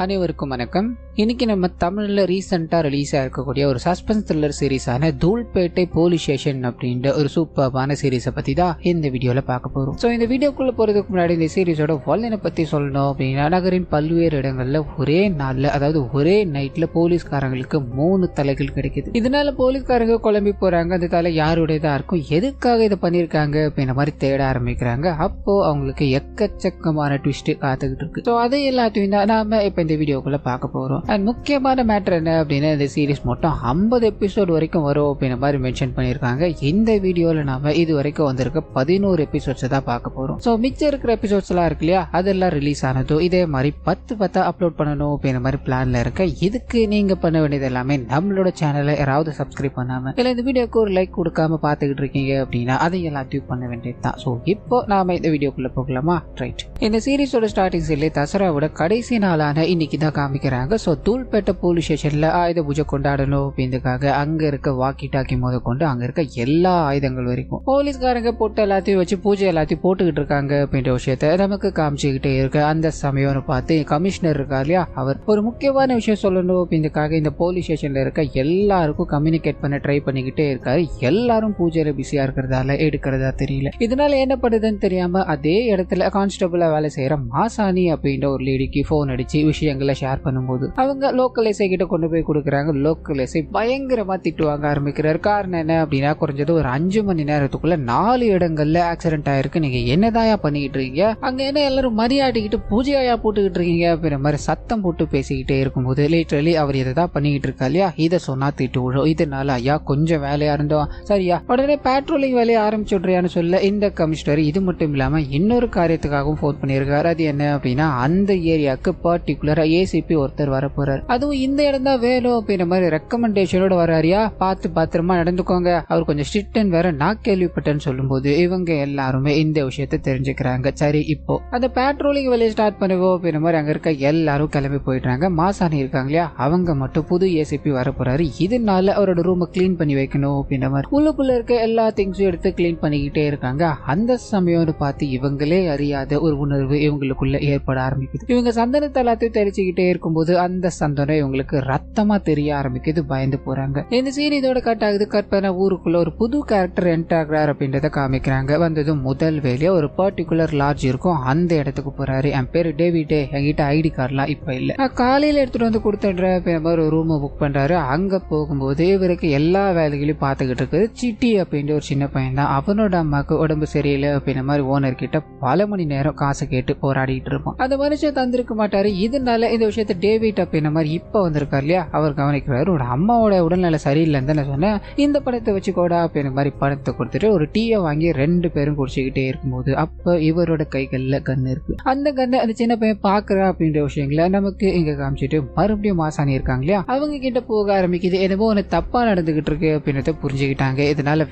அனைவருக்கும் வணக்கம். இன்னைக்கு நம்ம தமிழ்ல ரீசெண்டா ரிலீஸ் ஆயிருக்கக்கூடிய ஒரு சஸ்பென்ஸ் த்ரில்லர் சீரிஸான தூள்பேட்டை போலீஸ் ஸ்டேஷன் அப்படின்ற ஒரு சூப்பரான சீரிஸை பத்தி தான் இந்த வீடியோல பார்க்க போறோம். ஸோ இந்த வீடியோக்குள்ள போறதுக்கு முன்னாடி இந்த சீரிஸோட வல்லனை பத்தி சொல்லணும் அப்படின்னா, நகரின் பல்வேறு இடங்கள்ல ஒரே நாள்ல, அதாவது ஒரே நைட்ல போலீஸ்காரங்களுக்கு 3 தலைகள் கிடைக்குது. இதனால போலீஸ்காரங்க குழம்பி போறாங்க. அந்த தலை யாருடையதா இருக்கும், எதுக்காக இதை பண்ணிருக்காங்க அப்படின்ற மாதிரி தேட ஆரம்பிக்கிறாங்க. அப்போ அவங்களுக்கு எக்கச்சக்கமான ட்விஸ்ட் காத்துக்கிட்டு இருக்கு. ஸோ அதை எல்லாத்தையும் தான் நாம இப்ப இந்த வீடியோக்குள்ள பார்க்க போறோம். அண்ட் முக்கியமான மேட்டர் என்ன அப்படின்னா, இந்த சீரிஸ் மொத்தம் 50 எபிசோட் வரைக்கும் வரும் அப்படின்ற மாதிரி மென்ஷன் பண்ணிருக்காங்க. இந்த வீடியோல நாம இது வரைக்கும் வந்திருக்க 11 எபிசோட்ஸ் தான் பார்க்க போறோம். ஸோ மிச்சம் இருக்கிற எபிசோட்ஸ் எல்லாம் இருக்கு இல்லையா, அதெல்லாம் ரிலீஸ் ஆனதோ இதே மாதிரி 10 அப்லோட் பண்ணணும் அப்படின்ற மாதிரி பிளான்ல இருக்க. இதுக்கு நீங்க பண்ண வேண்டியது எல்லாமே நம்மளோட சேனலை யாராவது சப்ஸ்கிரைப் பண்ணாம இல்ல இந்த வீடியோக்கு ஒரு லைக் கொடுக்காம பாத்துக்கிட்டு இருக்கீங்க அப்படின்னா அதை எல்லாத்தையும் பண்ண வேண்டியது தான். ஸோ இப்போ நாம இந்த வீடியோக்குள்ள போகலாமா? ரைட். இந்த சீரிஸோட ஸ்டார்டிங் சீன்ல தசராவோட கடைசி நாளான இன்னைக்கு தான் காமிக்கிறாங்க. ஸோ தூள்பேட்டை போலீஸ் ஸ்டேஷன்ல ஆயுத பூஜை கொண்டாடணும் அப்படின்றதுக்காக அங்க இருக்க வாக்கி டாக்கி முத கொண்டு அங்க இருக்க எல்லா ஆயுதங்கள் வரைக்கும் போலீஸ்காரங்க போட்டு எல்லாத்தையும் வச்சு பூஜை எல்லாத்தையும் போட்டுக்கிட்டு இருக்காங்க அப்படின்ற விஷயத்த நமக்கு காமிச்சுக்கிட்டே இருக்கு. அந்த சமயம் பார்த்து கமிஷனர் இருக்கா இல்லையா, அவர் ஒரு முக்கியமான விஷயம் சொல்லணும் அப்படின்றதுக்காக இந்த போலீஸ் ஸ்டேஷன்ல இருக்க எல்லாருக்கும் கம்யூனிகேட் பண்ண ட்ரை பண்ணிக்கிட்டே இருக்காரு. எல்லாரும் பூஜையில பிஸியா இருக்கிறதால எடுக்கிறதா தெரியல. இதனால என்ன பண்ணுதுன்னு தெரியாம அதே இடத்துல கான்ஸ்டபிளா வேலை செய்யற மாசாணி அப்படின்ற ஒரு லேடிக்கு போன் அடிச்சு விஷயங்களை ஷேர் பண்ணும்போது அவங்க லோக்கல் எஸ்ஐ கிட்ட கொண்டு போய் கொடுக்குறாங்க. லோக்கல் எஸ்ஐ பயங்கரமா திட்டுவாங்க ஆரம்பிக்கிறாரு. காரணம் என்ன அப்படின்னா, குறைஞ்சது ஒரு 5 மணி நேரத்துக்குள்ள 4 இடங்கள்ல ஆக்சிடென்ட் ஆயிருக்கு. நீங்க என்னதாயா பண்ணிக்கிட்டு இருக்கீங்க, அங்க என்ன எல்லாரும் மரியாதைக்கிட்டு பூஜையா போட்டுக்கிட்டு இருக்கீங்க அப்படின்ற மாதிரி சத்தம் போட்டு பேசிக்கிட்டே இருக்கும்போது லிட்டரலி அவர் இதைதான் பண்ணிக்கிட்டு இருக்கா இல்லையா, இதை சொன்னா திட்டு விழும். இதனால ஐயா கொஞ்சம் வேலையா இருந்தோம் சரியா, உடனே பேட்ரோலிங் வேலையை ஆரம்பிச்சு விட்றியான்னு சொல்ல இந்த கமிஷனர் இது மட்டும் இல்லாம இன்னொரு காரியத்துக்காகவும் போன் பண்ணியிருக்காரு. அது என்ன அப்படின்னா, அந்த ஏரியாவுக்கு பர்டிகுலரா ஏசிபி ஒருத்தர் வர போறாரு. அதுவும் இந்த இடம் தான் வேணும் அப்படின்ற மாதிரி ரெக்கமெண்டேஷனோட வராரியா, பார்த்து பத்திரமா நடந்துக்கோங்க, அவர் கொஞ்சம் ஸ்ட்ரிக்ட் வேற நான் கேள்விப்பட்டேன்னு சொல்லும் போது இவங்க எல்லாருமே இந்த விஷயத்த தெரிஞ்சுக்கிறாங்க. சரி இப்போ அந்த பேட்ரோலிங் வேலையை ஸ்டார்ட் பண்ணுவோம் அப்படின்ற மாதிரி அங்க இருக்க எல்லாரும் கிளம்பி போயிடுறாங்க. மாசாணி இருக்காங்க இல்லையா, அவங்க மட்டும் புது ஏசிபி வர போறாரு. இதனால அவரோட ரூமை கிளீன் பண்ணி வைக்கணும் அப்படின்ற மாதிரி உள்ளுக்குள்ள இருக்க எல்லா திங்ஸும் எடுத்து கிளீன் பண்ணிக்கிட்டே இருக்காங்க. அந்த சமயம் பார்த்து இவங்களே அறியாத ஒரு உணர்வு இவங்களுக்குள்ள ஏற்பட ஆரம்பிக்குது. இவங்க சந்தனத்தை எல்லாத்தையும் தெரிச்சுக்கிட்டே இருக்கும்போது அந்த சந்தனம் இவங்களுக்கு ரத்தமா தெரிய ஆரம்பிக்குது. பயந்து போறாங்க. இந்த சீரியஸோட கட் ஆகுது. கட் பண்ண ஊருக்குள்ள ஒரு புது கேரக்டர் என்டர் ஆகிறார் அப்படின்றத காமிக்கிறாங்க. வந்ததும் முதல் வேலையா ஒரு பர்டிகுலர் லாட்ஜ் இருக்கும், அந்த இடத்துக்கு போறாரு. என் பேரு டேவிட், என்கிட்ட ஐடி கார்டுலாம் இப்ப இல்ல, நான் காலையில எடுத்துட்டு வந்து கொடுத்துடுறேன் ஒரு ரூமை புக் பண்றாரு. அங்க போகும்போது இவருக்கு எல்லா வேலைகளையும் பார்த்துக்கிட்டு இருக்குது சிட்டி அப்படின்ற ஒரு சின்ன பையன் தான். அவனோட அம்மாவுக்கு உடம்பு சரியில்லை அப்படின்ற மாதிரி ஓனர் கிட்ட பல மணி நேரம் காசை கேட்டு போராடிட்டு இருப்பான். அந்த மனுஷன் தந்திருக்க மாட்டாரு. இதனால இந்த விஷயத்த டேவிட் அப்படின்ற மாதிரி இப்ப வந்திருக்காரு இல்லையா, அவர் கவனிக்கிறாரு. ஒரு அம்மாவோட உடல்நிலை சரியில்லைன்னு தான் சொன்னேன், இந்த பணத்தை வச்சுக்கோடா அப்படின்ற மாதிரி பணத்தை கொடுத்துட்டு ஒரு டீயை வாங்கி 2 பேரும் குடிச்சுக்கிட்டே இருக்கும்போது அப்ப இவரோட கைகள்ல கன் இருக்கு. அந்த கண்ணை அந்த சின்ன பையன் பாக்குறா அப்படின்ற விஷயங்களை நமக்கு இங்க காமிச்சிட்டு மறுபடியும் மாசாணி இருக்காங்க இல்லையா, அவங்க கிட்ட போக ஆரம்பிக்குது. என்னவோ ஒன்று தப்பா நடந்துகிட்டு இருக்கு அப்படின்றத புரிஞ்சுக்கிட்டாங்க. இதனால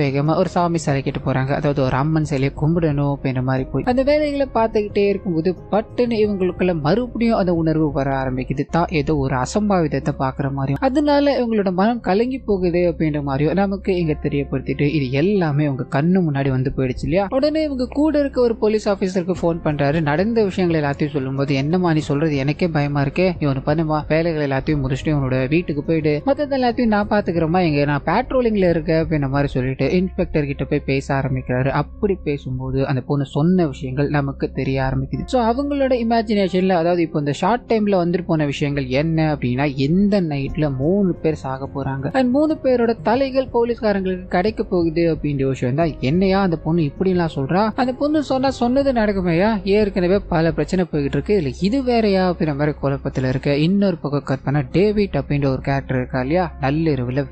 வேகமா ஒரு சாமி சிலை கிட்ட போறாங்க. அதாவது ஒரு அம்மன் சிலையை கும்பிடணும் அப்படின்ற மாதிரி போய் அந்த வேலைகளை பார்த்துக்கிட்டே இருக்கும்போது பட்டுன்னு இவங்களுக்குள்ள மறுபடியும் அந்த உணர்வு வர ஆரம்பிக்குது. தான் ஏதோ ஒரு அசம்பாவிதத்தை பாக்குற மாதிரியும் அதனால இவங்களோட மனம் கலங்கி போகுது அப்படின்ற மாதிரியும் நமக்கு இங்க தெரியப்படுத்திட்டு இது எல்லாமே உங்க கண்ணு முன்னாடி வந்து போயிடுச்சு இல்லையா. உடனே இவங்க கூட இருக்க ஒரு போலீஸ் ஆபீசருக்கு போன் பண்றாரு. நடந்த விஷயங்கள் எல்லாத்தையும் சொல்லும் போது என்னமா நீ சொல்றது எனக்கே பயமா இருக்கே, இவனு பண்ணுமா, வேலைகள் எல்லாத்தையும் முடிச்சுட்டு இவனோட வீட்டுக்கு போயிட்டு மொத்தத்தை எல்லாத்தையும் நான் பாத்துக்கிறோமா, இங்க நான் பேட்ரோலிங்ல இருக்க அப்படின்ற மாதிரி சொல்லிட்டு இன்ஸ்பெக்டர் கிட்ட போய் பேச ஆரம்பிக்கிறாரு. அப்படி பேசும்போது அந்த பொண்ணு சொன்ன விஷயங்கள் நமக்கு தெரிய ஆரம்பிக்குது. ஸோ அவங்களோட இமேஜினேஷன்ல, அதாவது இப்போ இந்த ஷார்ட் டைம்ல வந்துட்டு போன விஷயங்கள் என்ன அப்படின்னா, இந்த நைட்ல 3 பேர் சாக போறாங்க. அண்ட் 3 பேரோட தலைகள் போலீஸ்காரங்களுக்கு கிடைக்க போகுது அப்படின்ற விஷயம் தான். என்னையா அந்த பொண்ணு இப்படி எல்லாம் சொல்றா, அந்த பொண்ணு சொன்னது நடக்குமையா, ஏற்கனவே பல பிரச்சனை போய்கிட்டு இருக்கு, இல்ல இது வேறையா அப்படின்ற மாதிரி குழப்பத்துல இருக்க. இன்னொரு பக்கம் கட் பண்ண டேவிட் அப்படின்ற ஒரு கேரக்டர் இருக்கா இல்லையா, நள்ளிரவுல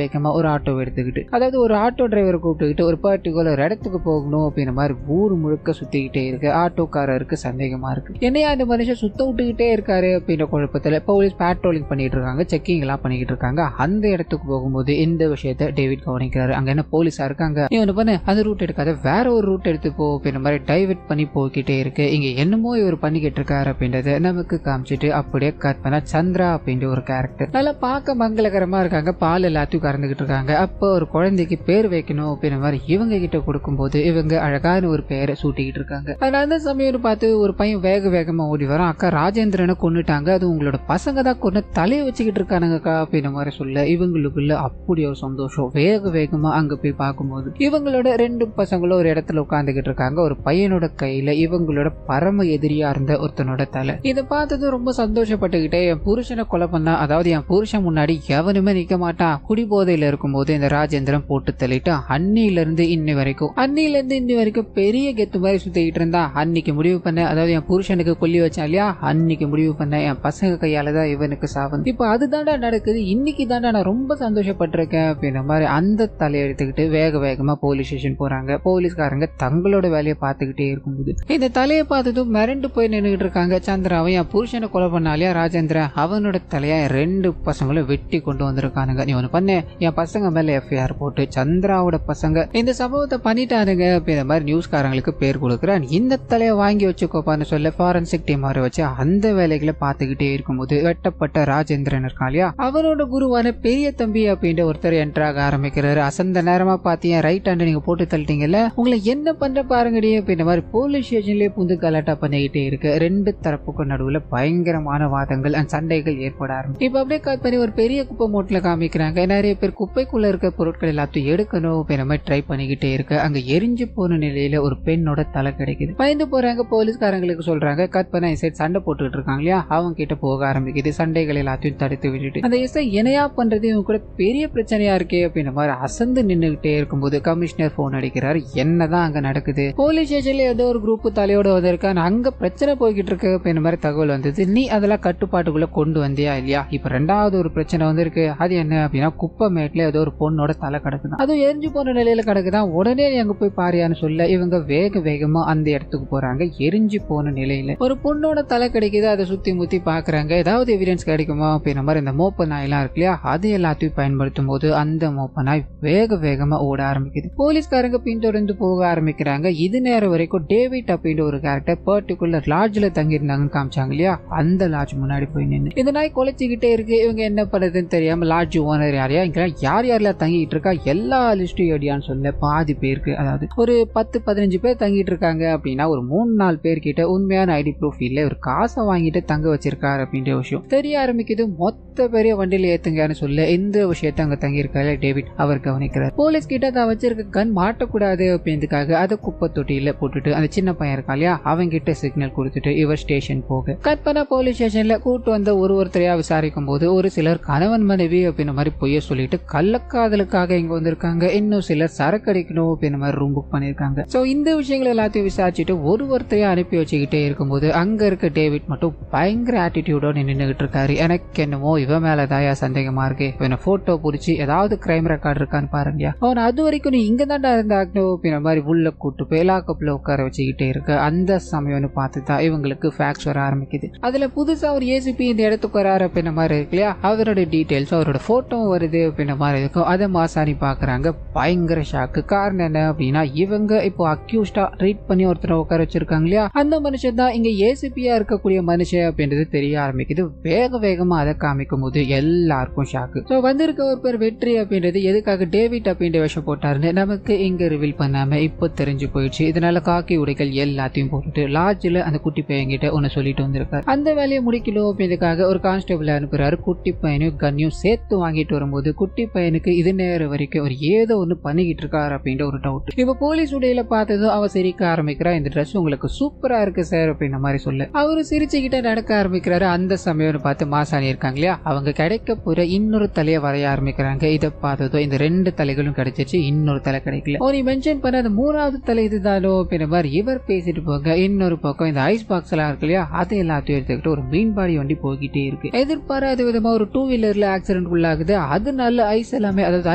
வேகமா ஒரு ஆட்டோ எடுத்துக்கிட்டு, அதாவது ஒரு ஆட்டோ டிரைவரை கூப்பிட்டுக்கிட்டு ஒரு பர்டிகுலர் இடத்துக்கு போகணும் அப்படின்ற மாதிரி ஊர் முழுக்க சுத்திக்கிட்டே இருக்கு. ஆட்டோக்காரருக்கு சந்தேகமா இருக்கு, என்னையா இந்த மனுஷன் சுத்த விட்டுக்கிட்டே இருக்காரு அப்படின்ற குழப்பத்துல போலீஸ் பேட்ரோலிங் பண்ணிட்டு இருக்காங்க, செக்கிங் எல்லாம் பண்ணிட்டு இருக்காங்க. அந்த இடத்துக்கு போகும்போது இந்த விஷயத்த டேவிட் கவனிக்கிறாரு. அங்க என்ன போலீஸா இருக்காங்க, நீ ஒண்ணு பண்ணு, அந்த ரூட் எடுக்காத, வேற ஒரு ரூட் எடுத்து போ அப்படின்ற மாதிரி டைவர்ட் பண்ணி போய்கிட்டே இருக்கு. இங்க என்னமோ இவர் பண்ணிக்கிட்டு இருக்காரு அப்படின்றத நமக்கு காமிச்சிட்டு அப்படியே கட் பண்ண சந்திரா அப்படின்ற ஒரு கேரக்டர் நல்லா பார்க்க மங்களகரமா இருக்காங்க. பால் எல்லாத்தையும் கறந்துகிட்டு இருக்காங்க. அப்போ ஒரு குழந்தைக்கு பேர் வைக்கணும் அப்படின்ற மாதிரி இவங்க கிட்ட கொடுக்கும்போது இவங்க அழகான ஒரு பேரை சூட்டிக்கிட்டு இருக்காங்க. அதனால அந்த சமயம் பார்த்து ஒரு பையன் வேக வேகமா ஓடி வரான். அக்கா ராஜேந்திரனை கொன்னுட்டாங்க, அது உங்களோட பசங்க தான் கொண்டு தலையை வச்சுக்கிட்டு இருக்கானுங்கக்கா அப்படின்ற மாதிரி சொல்ல இவங்களுக்குள்ள அப்படி ஒரு சந்தோஷம். வேக வேகமா அங்க போய் பார்க்கும்போது இவங்களோட 2 பசங்களும் ஒரு இடத்துல உட்காந்துக்கிட்டு இருக்காங்க. ஒரு பையனோட கையில இவங்களோட பரம எதிரியா இருந்த ஒருத்தனோட தலை. இதை பார்த்தது ரொம்ப சந்தோஷப்பட்டுக்கிட்டே என் புருஷனை கொலை பண்ணா, அதாவது என் புருஷன் முன்னாடி எவனுமே நிக்க மாட்டான், குடி போதையில இருக்கும்போது இந்த ராஜேந்திரன் போட்டு தள்ளிட்டு அன்னில இருந்து இன்னி வரைக்கும் பெரிய கெத்து மாதிரி சுத்திக்கிட்டு இருந்தா. அன்னைக்கு முடிவு பண்ண, அதாவது என் புருஷனுக்கு கொல்லி வச்சான் இல்லையா, அன்னைக்கு முடிவு பண்ண என் பசங்க கையாலதான் இவனுக்கு சாவன். இப்ப அதுதான்டா நடக்குது, இன்னைக்கு தாண்டா நான் ரொம்ப சந்தோஷப்பட்டிருக்கேன் அப்படின்ற மாதிரி அந்த தலையை எடுத்துக்கிட்டு வேக வேகமா போலீஸ் ஸ்டேஷன் போறாங்க. போலீஸ்காரங்க தங்களோட வேலையை பார்த்துக்கிட்டே இருக்கும்போது இந்த தலையை பார்த்ததும் மிரண்டு போய் நின்றுகிட்டு இருக்காங்க. சந்திராவை என் புருஷனை கொலை பண்ணாலியா ராஜேந்திரன், அவனோட தலையா 2 பசங்களும் வெட்டி கொண்டு வந்திருக்கானுங்க. நீ ஒண்ணு பண்ணு, என் பசங்க மேல எஃப்ஐஆர் போட்டு சந்திராவோட பசங்க இந்த சம்பவத்தை பண்ணிட்டானுங்க அப்படின்ற மாதிரி நியூஸ்காரங்களுக்கு பேர் கொடுக்குறான். இந்த தலையை வாங்கி வச்சுக்கோப்பான்னு சொல்ல ஃபாரன்சிக் டீம் வச்சு அந்த வேலைகளை பார்த்துக்கிட்டே இருக்கும்போது வெட்டப்பட்ட ராஜேந்திரன் இருக்கான் இல்லையா, அவனோட குருவான பெரிய தம்பி அப்படின்ற ஒருத்தர் என்ட்ராக ஆரம்பிக்கிறாரு. அசந்த நேரமா பாத்தீங்க, ரைட் ஹேண்ட் நீங்க போட்டு தள்ளிட்டீங்கல்ல, உங்களை என்ன பண்ற பாருங்கடி அப்படின்ற மாதிரி போலீஸ் ஸ்டேஷன்லயே புந்து கலாட்டா பண்ணிக்கிட்டே இருக்கு. 2 தரப்புக்கும் நடுவுல பயங்கரமான வாதங்கள் அண்ட் சண்டைகள் ஏற்பட ஆரம்பிச்சு இப்ப அப்படியே கட் பண்ணி ஒரு பெரிய குப்பை மூட்டில காமிக்கிறாங்க. நிறைய பேர் குப்பைக்குள்ள இருக்க பொருட்கள் எல்லாத்தையும் எடுக்கணும் அப்படின்ற மாதிரி ட்ரை பண்ணிக்கிட்டே இருக்கு. அங்க எரிஞ்சு போன நிலையில ஒரு பெண்ணோட தலை கிடைக்குது. பயந்து போறாங்க. போலீஸ்காரங்களுக்கு சொல்றாங்க கட் பண்ண எஸ்ஐ சண்டை போட்டுக்கிட்டு இருக்காங்க இல்லையா, அவங்க கிட்ட போக ஆரம்பிக்குது. சண்டைகள் எல்லாத்தையும் தடுத்து விட்டுட்டு அந்த எஸ்ஐ என்னையா பண்றது, இவங்க கூட பெரிய பிரச்சனையா இருக்கே அப்படின்ற மாதிரி அசந்து நின்றுகிட்டே இருக்கும்போது கமிஷனர் போன் அடிக்கிறாரு. என்னதான் அங்க நடக்குது, போலீஸ் ஸ்டேஷன்ல ஏதோ ஒரு குரூப் தலையோட வந்திருக்கான், அங்க பிரச்சனை போய்கிட்டு இருக்கு அப்படின்ற மாதிரி தகவல் வந்தது. நீ அதெல்லாம் கட்டுப்பாட்டுக்குள்ள கொண்டு வந்தியா இல்லையா, இப்ப 2வது ஒரு பிரச்சனை வந்திருக்கு. அது என்ன அப்படின்னா, குப்பை மேட்ல ஏதோ ஒரு பொண்ணோட தலை கிடக்குதான், அதுவும் எரிஞ்சு போன நிலையில கிடக்குதான், உடனே நீ அங்க போய் பாரியான்னு சொல்ல இவங்க வேக வேகமா அந்த இடத்துக்கு போறாங்க. எரிஞ்சு போன நிலையில ஒரு பொண்ணோட தலை கிடைக்குது. அதை சுத்தி முத்தி பாக்குறாங்க, ஏதாவது எவிடன்ஸ் கிடைக்குமா அப்படின்ற மாதிரி இந்த மோப்ப நாய் எல்லாம் இருக்கு இல்லையா, அது எல்லாத்தையும் பயன்படுத்தும் போது அந்த மோப்ப நாய் வேக வேகமா ஓட ஆரம்பிக்குது. போலீஸ்காரங்க பின்தொடர்ந்து போக ஆரம்பிக்கிறாங்க. இது நேரம் வரைக்கும் டேவிட் அப்படின்ற ஒரு கேரக்டர் பர்டிகுலர் லாட்ஜ்ல தங்கி இருந்தாங்கன்னு காமிச்சாங்க இல்லையா, அந்த லாட்ஜ் முன்னாடி போய் நின்று இந்த நாய் கொலைச்சிக்கிட்டே இருக்கு. இவங்க என்ன பண்றதுன்னு தெரியாம லாட்ஜ் ஓனர் யாரையா இங்க யார் யாரெல்லாம் தங்கிட்டு இருக்கா எல்லா லிஸ்டும் எடியான்னு சொல்ல பாதி பேருக்கு, அதாவது ஒரு 10-15 பேர் தங்கிட்டு இருக்காங்க அப்படின்னா ஒரு 3-4 பேர் கிட்ட உண்மையான ஐடி ப்ரூஃப் இல்ல, ஒரு காசை வாங்கிட்டு தங்க வச்சிருக்காரு அப்படின்ற விஷயம் தெரிய ஆரம்பிக்குது. மொத்த பெரிய வண்டியில ஏத்துங்கன்னு சொல்ல இந்த விஷயத்த அங்க தங்கி இருக்காரு டேவிட் அவர் கவனிக்கிறார். போலீஸ் கிட்ட தான் வச்சிருக்க கன் மாட்டக்கூடாது அப்படின்றதுக்காக அதை குப்பை தொட்டியில போட்டுட்டு அந்த சின்ன பையன் இருக்கா இல்லையா, அவங்க கிட்ட சிக்னல் கொடுத்துட்டு இவர் ஸ்டேஷன் போக கட் பண்ண போலீஸ் ஸ்டேஷன்ல கூட்டு வந்த ஒருத்தரையா விசாரிக்கும் போது ஒரு சிலர் கணவன் மனைவி அப்படின்ற மாதிரி பொய்ய சொல்லிட்டு கள்ளக்காதலுக்காக இங்க வந்திருக்காங்க. இன்னும் சிலர் சரக்கு அடிக்கணும் அப்படின்ற மாதிரி ரூம் புக் பண்ணிருக்காங்க. சோ இந்த விஷயங்கள் எல்லாத்தையும் விசாரிச்சுட்டு ஒருத்தரையா அனுப்பி வச்சுக்கிட்டே இருக்கும்போது அங்க இருக்க டேவிட் மட்டும் பயங்கர ஆட்டிடியூடோட நின்றுகிட்டு இருக்காரு. எனக்கு என்னமோ இவன் மேலதாயா சந்தேகமா இருக்கு, இவனை போட்டோ புடிச்சு ஏதாவது கிரைம் ரெக்கார்டு இருக்கான்னு பாருங்க, அவன் அது வரைக்கும் நீ இங்க தாண்டா இருந்தாக்கணும் அப்படின்ற மாதிரி உள்ள கூட்டு போய் லாக்கப்ல உட்கார வச்சுக்கிட்டே இருக்கு. அந்த சமயம்னு பார்த்துதான் இவங்களுக்கு ஃபேக்ஸ் வர ஆரம்பிக்குது. அதுல புதுசா ஒரு ஏசிபி இந்த இடத்துக்கு வராரு அப்படின்ற மாதிரி இருக்கு இல்லையா, அவரோட டீடைல்ஸ் அவரோட போட்டோ வருது அப்படின்ற மாதிரி இருக்கும். அதை மாசாணி பாக்குறாங்க. பயங்கர ஷாக்கு. காரணம் என்ன அப்படின்னா, இவங்க இப்போ அக்யூஸ்டா ட்ரீட் பண்ணி ஒருத்தரை உட்கார வச்சிருக்காங்க இல்லையா, அந்த மனுஷன் தான் இங்க ஏசிபியா இருக்கக்கூடிய மனுஷன் அப்படின்றது தெரிய ஆரம்பிக்குது. வேக வேகமா அதை காமிக்கும் போது எல்லாருக்கும் ஷாக்கு. சோ வந்திருக்க ஒரு பேர் வெற்றி அப்படின்றது எதுக்காக டேவிட் அப்படின்ற விஷயம் போட்டாருன்னு நமக்கு இங்க ரிவீல் பண்ணாம இப்போ தெரிஞ்சு போயிடுச்சு. இதனால காக்கி உடைகள் எல்லாத்தையும் போட்டுட்டு லாட்ஜ்ல அந்த குட்டி பையன்கிட்ட ஒன்னு சொல்லிட்டு வந்திருக்காரு. அந்த வேலையை முடிக்கணும் அப்படின்றதுக்காக ஒரு கான்ஸ்டபிள் அனுப்புறாரு. குட்டி பையனையும் கன்னையும் சேர்த்து வாங்கிட்டு வரும்போது குட்டி பையனுக்கு இது நேரம் வரைக்கும் ஒரு ஏதோ ஒண்ணு பண்ணிக்கிட்டு இருக்காரு அப்படின்ற ஒரு டவுட். இப்ப போலீஸ் உடையில பார்த்ததும் அவ சிரிக்க ஆரம்பிக்கிறா. இந்த ட்ரெஸ் உங்களுக்கு சூப்பரா இருக்கு சார் அப்படின்ற மாதிரி சொல்ல அவரு சிரிச்சுக்கிட்ட நடக்க ஆரம்பிக்கிறாரு. அந்த சமயம் பார்த்து மாசாணி இருக்காங்க இல்லையா, அவங்க கிடைக்க போற இன்னொரு தலையை வரைய ஆரம்பிக்கிறாங்க. இதை பார்த்ததும் இந்த 2 தலைகளும் கிடைச்சிச்சு, இன்னொரு தலை கிடைக்கல. நீ மென்ஷன் பண்ண அந்த 3வது தலை இதுதானோ அப்படின்ற மாதிரி இவர் பேசிட்டு போங்க. இன்னொரு பக்கம் இந்த ஐஸ் பாக்ஸ் எல்லாம் இருக்கு இல்லையா, அது எல்லாத்தையும் எடுத்துக்கிட்டு ஒரு மீன்பாடி வண்டி போய்கிட்டே இருக்கு. எதிர்பாராத விதமா ஒரு 2 வீலர்ல ஆக்சிடென்ட் உள்ளாகுது. அதனால ஐஸ் எல்லாமே, அதாவது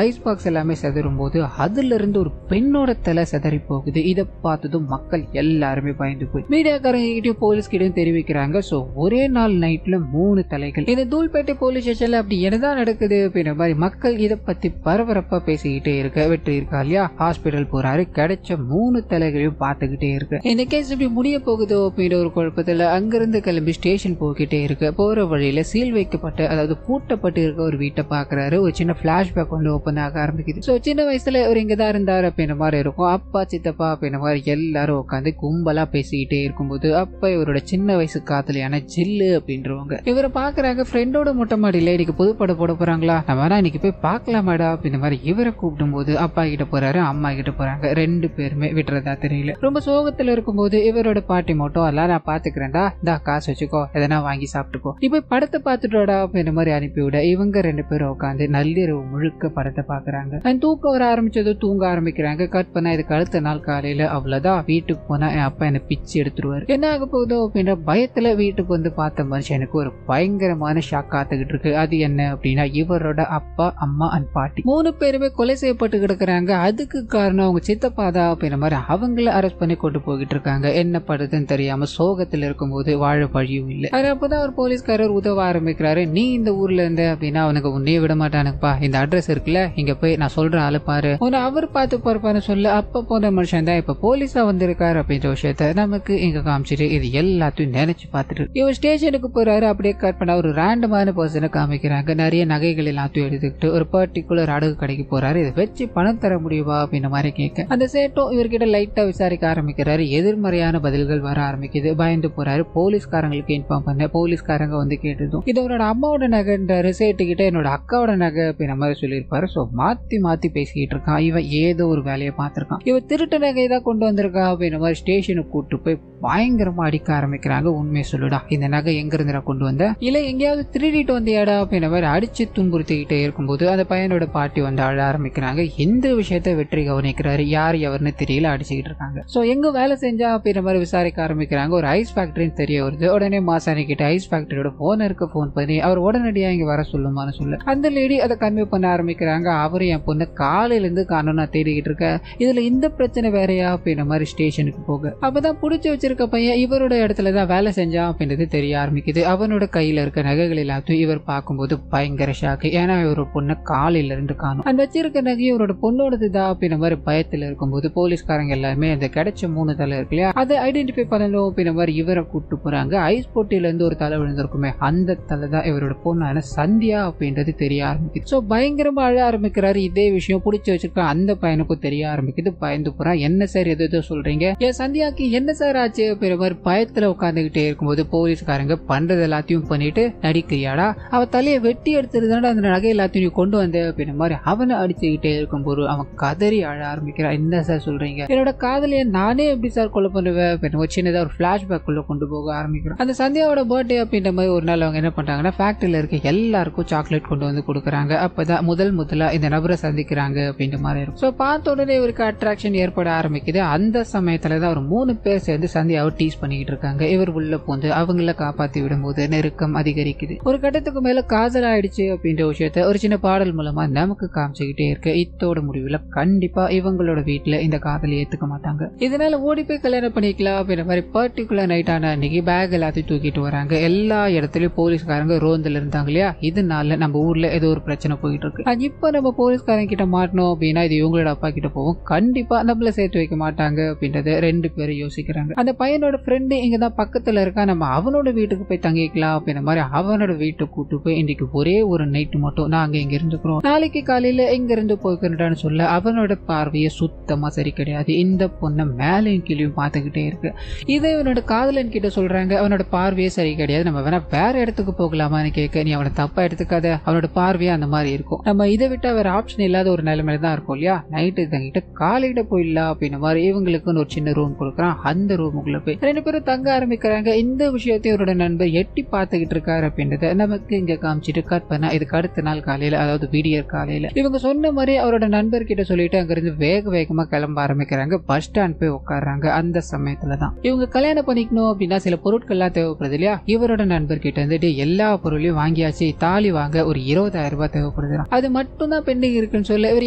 ஐஸ் பாக்ஸ் எல்லாமே செதறும் போது அதுல இருந்து ஒரு பெண்ணோட தலை செதறி போகுது. இதை பார்த்ததும் மக்கள் எல்லாருமே பயந்து போய் மீடியாக்காரங்க கிட்டயும் போலீஸ் கிட்டையும் தெரிவிக்கிறாங்க. சோ ஒரே நாள் நைட்ல 3 தலைகள். இந்த தூள்பேட்டை போலீஸ் ஸ்டேஷன்ல அப்படி என்னதான் நடக்குது அப்படின்ற மாதிரி மக்கள் இதை பத்தி பரபரப்பா பேசிக்கிட்டே இருக்க வெற்றி இருக்கா இல்லையா ஹாஸ்பிட்டல் போறாரு, கிடைச்ச 3 தலைகளையும் பார்த்துக்கிட்டே இருக்கு. இந்த கேஸ் இப்படி முடிய போகுதோ அப்படின்ற ஒரு குழப்பத்துல அங்கிருந்து கிளம்பி ஸ்டேஷன் போய்கிட்டே இருக்கு. போற வழியில சீல் வைக்கப்பட்ட அதாவது பூட்டப்பட்டு இருக்க ஒரு வீட்டை பாக்குறாரு. ஒரு சின்ன பிளாஷ்பேக் வந்து ஓப்பன் ஆக ஆரம்பிக்குது. சோ சின்ன வயசுல அவர் இங்கதான் இருந்தாரு அப்படின்ற மாதிரி இருக்கும். அப்பா சித்தப்பா அப்படின்ற மாதிரி எல்லாரும் உட்காந்து கும்பலா பேசிக்கிட்டே இருக்கும்போது அப்ப இவரோட சின்ன வயசு காதலியான ஜில்லு அப்படின்றவங்க இவரை பாக்குறாங்க. ஃப்ரெண்டோட மொட்டை மாடியில இன்னைக்கு புதுப்பட போட போறாங்களா, நம்ம வேணா இன்னைக்கு போய் பாக்கலாமாடா அப்படின்ற மாதிரி இவரை கூப்பிடும் போது அப்பா கிட்ட போறாரு, அம்மா கிட்ட போறாங்க. 2 பேருமே விட்டுறதா தெரியல. ரொம்ப சோகத்துல இருக்கும்போது இவரோட பாட்டி மட்டும் எல்லாம் நான் பாத்துக்கிறேன்டா, இந்த காசு வச்சுக்கோ, எதனா வாங்கி சாப்பிட்டுக்கோ, நீ போய் படத்தை பாத்துட்டோடா அப்படின்ற மாதிரி அனுப்பிவிட இவங்க 2 பேரும் உட்காந்து நள்ளிரவு முழுக்க படத்தை பாக்குறாங்க. தூக்கம் வர ஆரம்பிச்சது தூங்க ஆரம்பிக்கிறாங்க. கட் பண்ணா இதுக்கு அடுத்த நாள் காலையில அவ்வளவுதான், வீட்டுக்கு போனா என் அப்பா என்ன பிச்சு எடுத்துருவாரு, என்ன ஆக போகுதோ அப்படின்ற பயத்துல வீட்டுக்கு வந்து பார்த்த மனுஷனுக்கு ஒரு பயங்கரமான ஷாக் காத்துக்கிட்டு இருக்கு. அது என்ன அப்படின்னா இவரோட அப்பா அம்மா அண்ட் பாட்டி 3 பேருமே கொலை செய்யப்பட்டு கிடக்குறாங்க. அதுக்கு காரணம் அவங்க சித்தப்பா தான் அப்படின்ற மாதிரி அவங்கள அரெஸ்ட் பண்ணி கொண்டு போய்கிட்டு இருக்காங்க. என்ன படுதுன்னு தெரியாம சோகத்துல இருக்கும்போது வாழ வழியும் இல்லை. அப்பதான் ஒரு போலீஸ்காரர் உதவ ஆரம்பிக்கிறாரு. நீ இந்த ஊர்ல இருந்த அப்படின்னா அவனுக்கு உன்னையே விட மாட்டானுப்பா, இந்த அட்ரஸ் இருக்குல்ல, இங்க போய் நான் சொல்ற ஆளு பாரு, உன்னை அவர் பார்த்து போறப்பான்னு சொல்ல அப்ப போன மனுஷன் தான் இப்ப போலீஸா வந்திருக்காரு அப்படின்ற விஷயத்த நமக்கு இங்க காமிச்சிட்டு இது எல்லாத்தையும் நினைச்சு பார்த்துட்டு இவர் ஸ்டேஷனுக்கு போறாரு. அப்படியே கட் பண்ண ஒரு ரேண்டமான பர்சனை காமிக்கிறாங்க. நிறைய நகைகள் எல்லாத்தையும் எடுத்துக்கிட்டு ஒரு பர்டிகுலர் அடகு கடைக்கு போறாரு. இதை வச்சு பணம் தர முடியுமா அப்படின்ற மாதிரி கேட்க அந்த சேட்டும் இவர்கிட்ட லைட்டா விசாரிக்க ஆரம்பிக்கிறாரு. எதிர்மறையான பதில்கள் வர ஆரம்பிக்குது. பயந்து போறாரு. போலீஸ்காரங்களுக்கு இன்ஃபார்ம் பண்ண போலீஸ்காரங்க வந்து கேட்டதும் இது அவரோட அம்மாவோட நகைன்றாரு. சேட்டுக்கிட்ட என்னோட அக்காவோட நகை அப்படின்ற மாதிரி சொல்லியிருப்பாரு. சோ மாத்தி மாத்தி பேசிக்கிட்டு இருக்கான். இவன் ஏதோ ஒரு வேலையை பார்த்திருக்கான். இவன் திருட்டு நகை தான் கொண்டு வந்திருக்கா அப்படின்ற மாதிரி ஸ்டேஷனுக்கு கூட்டு போய் பயங்கரமா அடிக்க ஆரம்பிக்கிறாங்க. உண்மையை சொல்லுடா, இந்த நகை எங்க இருந்துடா கொண்டு வந்த, இல்ல எங்கேயாவது திருடிட்டு வந்தியாடா அப்படின்ற மாதிரி அடிச்சு துன்புறுத்திக்கிட்டே இருக்கும்போது அந்த பையனோட பாட்டி வந்து அழ ஆரம்பிக்கிறாங்க. இந்த விஷயத்த வெற்றி கவனிக்கிறாரு. யார் எவருன்னு தெரியல, அடிச்சுக்கிட்டு இருக்காங்க. சோ எங்க வேலை செஞ்சா அப்படின்ற மாதிரி விசாரிக்க ஆரம்பிக்கிறாங்க. ஒரு ஐஸ் ஃபேக்டரின்னு தெரிய வருது. உடனே மாசாணி கிட்ட ஐஸ் ஃபேக்டரியோட ஓனருக்கு போன் பண்ணி அவர் உடனடியா இங்க வர சொல்லுமான்னு சொல்ல அந்த லேடி அதை கன்வே பண்ண ஆரம்பிக்கிறாங்க. அவரு என் பொண்ணு காலையில இருந்து காணும் நான் தேடிக்கிட்டு இருக்கேன், இதுல இந்த பிரச்சனை வேறையா அப்படின்ற மாதிரி ஸ்டேஷனுக்கு போக அப்பதான் புடிச்சு வச்சிருக்க பையன் இவரோட இடத்துலதான் வேலை செஞ்சான் அப்படின்றது தெரிய ஆரம்பிக்குது. அவனோட கையில இருக்க நகைகள் எல்லாத்தையும் இவர் பார்க்கும்போது பயங்கர ஷாக்கு. ஏன்னா இவரோட பொண்ணு காலையில இருந்து காணும். அந்த வச்சிருக்க நகை இவரோட பொண்ணோடதுதான் அப்படின்ற மாதிரி பயத்துல இருக்கும்போது போலீஸ்காரங்க எல்லாருமே அந்த கிடைச்ச 3 தலை இருக்கு இல்லையா அதை ஐடென்டிஃபை பண்ணணும் அப்படின்ற மாதிரி இவரை கூட்டு போறாங்க. ஐஸ் போட்டியில இருந்து ஒரு தலை விழுந்திருக்குமே அந்த தலை தான் இவரோட பொண்ணான சந்தியா அப்படின்றது தெரிய ஆரம்பிக்குது. சோ பயங்கரமா அழ ஆரம்பிக்கிறாரு. இதே விஷயம் புடிச்சு வச்சிருக்க அந்த பையனுக்கும் தெரிய ஆரம்பிக்குது. பயந்து போறான். என்ன சார் எதோ சொல்றீங்க, ஏன் சந்தியாக்கு என்ன சார் ஆச்சு அப்படின்ற மாதிரி பயத்துல உட்காந்துகிட்டே இருக்கும்போது போலீஸ்காரங்க பண்றது எல்லாத்தையும் பண்ணிட்டு நடிக்கையாடா, அவ தலையை வெட்டி எடுத்துருந்தாண்டா அந்த நகை எல்லாத்தையும் கொண்டு வந்த அப்படின்ற மாதிரி அவனை அடிச்சுக்கிட்டே இருக்கும்போது அவன் கதறி அழ ஆரம்பிக்கிறான். என்ன சார் சொல்றீங்க, என்னோட காதலியை நானே எப்படி சார் கொலை பண்ணுவேன் அப்படின்னு சின்னதா ஒரு பிளாஷ்பேக் உள்ள கொண்டு போக ஆரம்பிக்கிறான். அந்த சந்தியாவோட பர்த்டே அப்படின்ற மாதிரி ஒரு நாள் அவங்க என்ன பண்றாங்கன்னா ஃபேக்டரியில இருக்க எல்லாருக்கும் சாக்லேட் கொண்டு வந்து கொடுக்குறாங்க. அப்பதான் முதலா இந்த நபரை சந்திக்கிறாங்க அப்படின்ற மாதிரி இருக்கும். சோ பார்த்த உடனே இவருக்கு அட்ராக்ஷன் ஏற்பட ஆரம்பிக்குது. அந்த சமயத்துலதான் ஒரு 3 பேர் சேர்ந்து சந்தியாவை டீஸ் பண்ணிக்கிட்டு இருக்காங்க. இவர் உள்ள போந்து அவங்கள காப்பாத்தி விடும்போது நெருக்கம் அதிகரிக்குது. ஒரு கட்டத்துக்கு மேல காதல் ஆயிடுச்சு அப்படின்ற விஷயத்த ஒரு சின்ன பாடல் மூலமா நமக்கு காமிச்சுக்கிட்டே இருக்கு. இத்தோட முடிவுல கண்டிப்பா இவங்களோட வீட்டுல இந்த காதலை ஏத்துக்க மாட்டாங்க. இதனால ஓடி போய் கல்யாணம் பண்ணிக்கலாம் அப்படின்ற மாதிரி பர்டிகுலர் நைட்டான அன்னைக்கு பேக் எல்லாத்தையும் தூக்கிட்டு வராங்க. எல்லா இடத்துலயும் போலீஸ்காரங்க ரோந்துல இருந்தாங்க இல்லையா, இதனால நம்ம ஊர்ல ஏதோ ஒரு பிரச்சனை போயிட்டு இருக்கு. இப்ப நம்ம போலீஸ்காரங்க கிட்ட மாட்டணும் அப்படின்னா இது இவங்களோட அப்பா கிட்ட போவோம், கண்டிப்பா நம்மள சேர்த்து வைக்க மாட்டாங்க அப்படின்றத 2 பேரும் யோசிக்கிறாங்க. அந்த பையனோட ஃப்ரெண்டு இங்கதான் பக்கத்துல இருக்கா, நம்ம அவனோட வீட்டுக்கு போய் தங்கிக்கலாம் அப்படின்ற மாதிரி அவனோட வீட்டுக்கு கூட்டு போய் இன்னைக்கு ஒரே ஒரு நைட்டு மட்டும் நாங்க இங்க இருந்துக்கிறோம், நாளைக்கு காலையில இங்க இருந்து போய்க்கிறோம்னு சொல்ல அவனோட பார்வையை சுத்தமா சரி கிடையாது. இந்த பொண்ணை மேலையும் கீழையும் பார்த்துக்கிட்டே இருக்கு. இதை இவனோட காதலன் கிட்ட சொல்றாங்க. அவனோட பார்வையே சரி கிடையாது, நம்ம வேணா வேற இடத்துக்கு போகலாமான்னு கேட்க நீ அவனை தப்பா எடுத்துக்காத, அவனோட பார்வையே அந்த மாதிரி இருக்கும், நம்ம இதை விட்டா வேற ஆப்ஷன் இல்லாத ஒரு நிலைமையில தான் இருக்கும் இல்லையா, நைட்டு தங்கிட்டு காலையில போயிடலாம் அப்படின்ற மாதிரி இவங்களுக்குன்னு ஒரு சின்ன ரூம் கொடுக்குறான். அந்த ரூமுக்குள்ள போய் 2 பேரும் தங்க ஆரம்பிக்கிறாங்க. இந்த விஷயத்தை இவரோட நண்பர் எட்டி பார்த்துக்கிட்டு இருக்காரு அப்படின்றத நமக்கு இங்க காமிச்சிட்டு கட் பண்ண இதுக்கு அடுத்த நாள் காலையில அதாவது விடியற் காலையில இவங்க சொன்ன மாதிரி அவரோட நண்பர் கிட்ட சொல்லிட்டு அங்கிருந்து வேகமா கிளம்ப ஆரம்பிக்கிறாங்க. பஸ் ஸ்டாண்ட் போய் உட்காடுறாங்க. அந்த சமயத்துலதான் இவங்க கல்யாணம் பண்ணிக்கணும் அப்படின்னா சில பொருட்கள்லாம் தேவைப்படுது இல்லையா, இவரோட நண்பர் கிட்ட இருந்துட்டு எல்லா பொருளையும் வாங்கியாச்சு, தாலி வாங்க ஒரு 20,000 ரூபாய் தேவைப்படுது, அது மட்டும் தான் பெண்டிங் இருக்குன்னு சொல்ல இவர்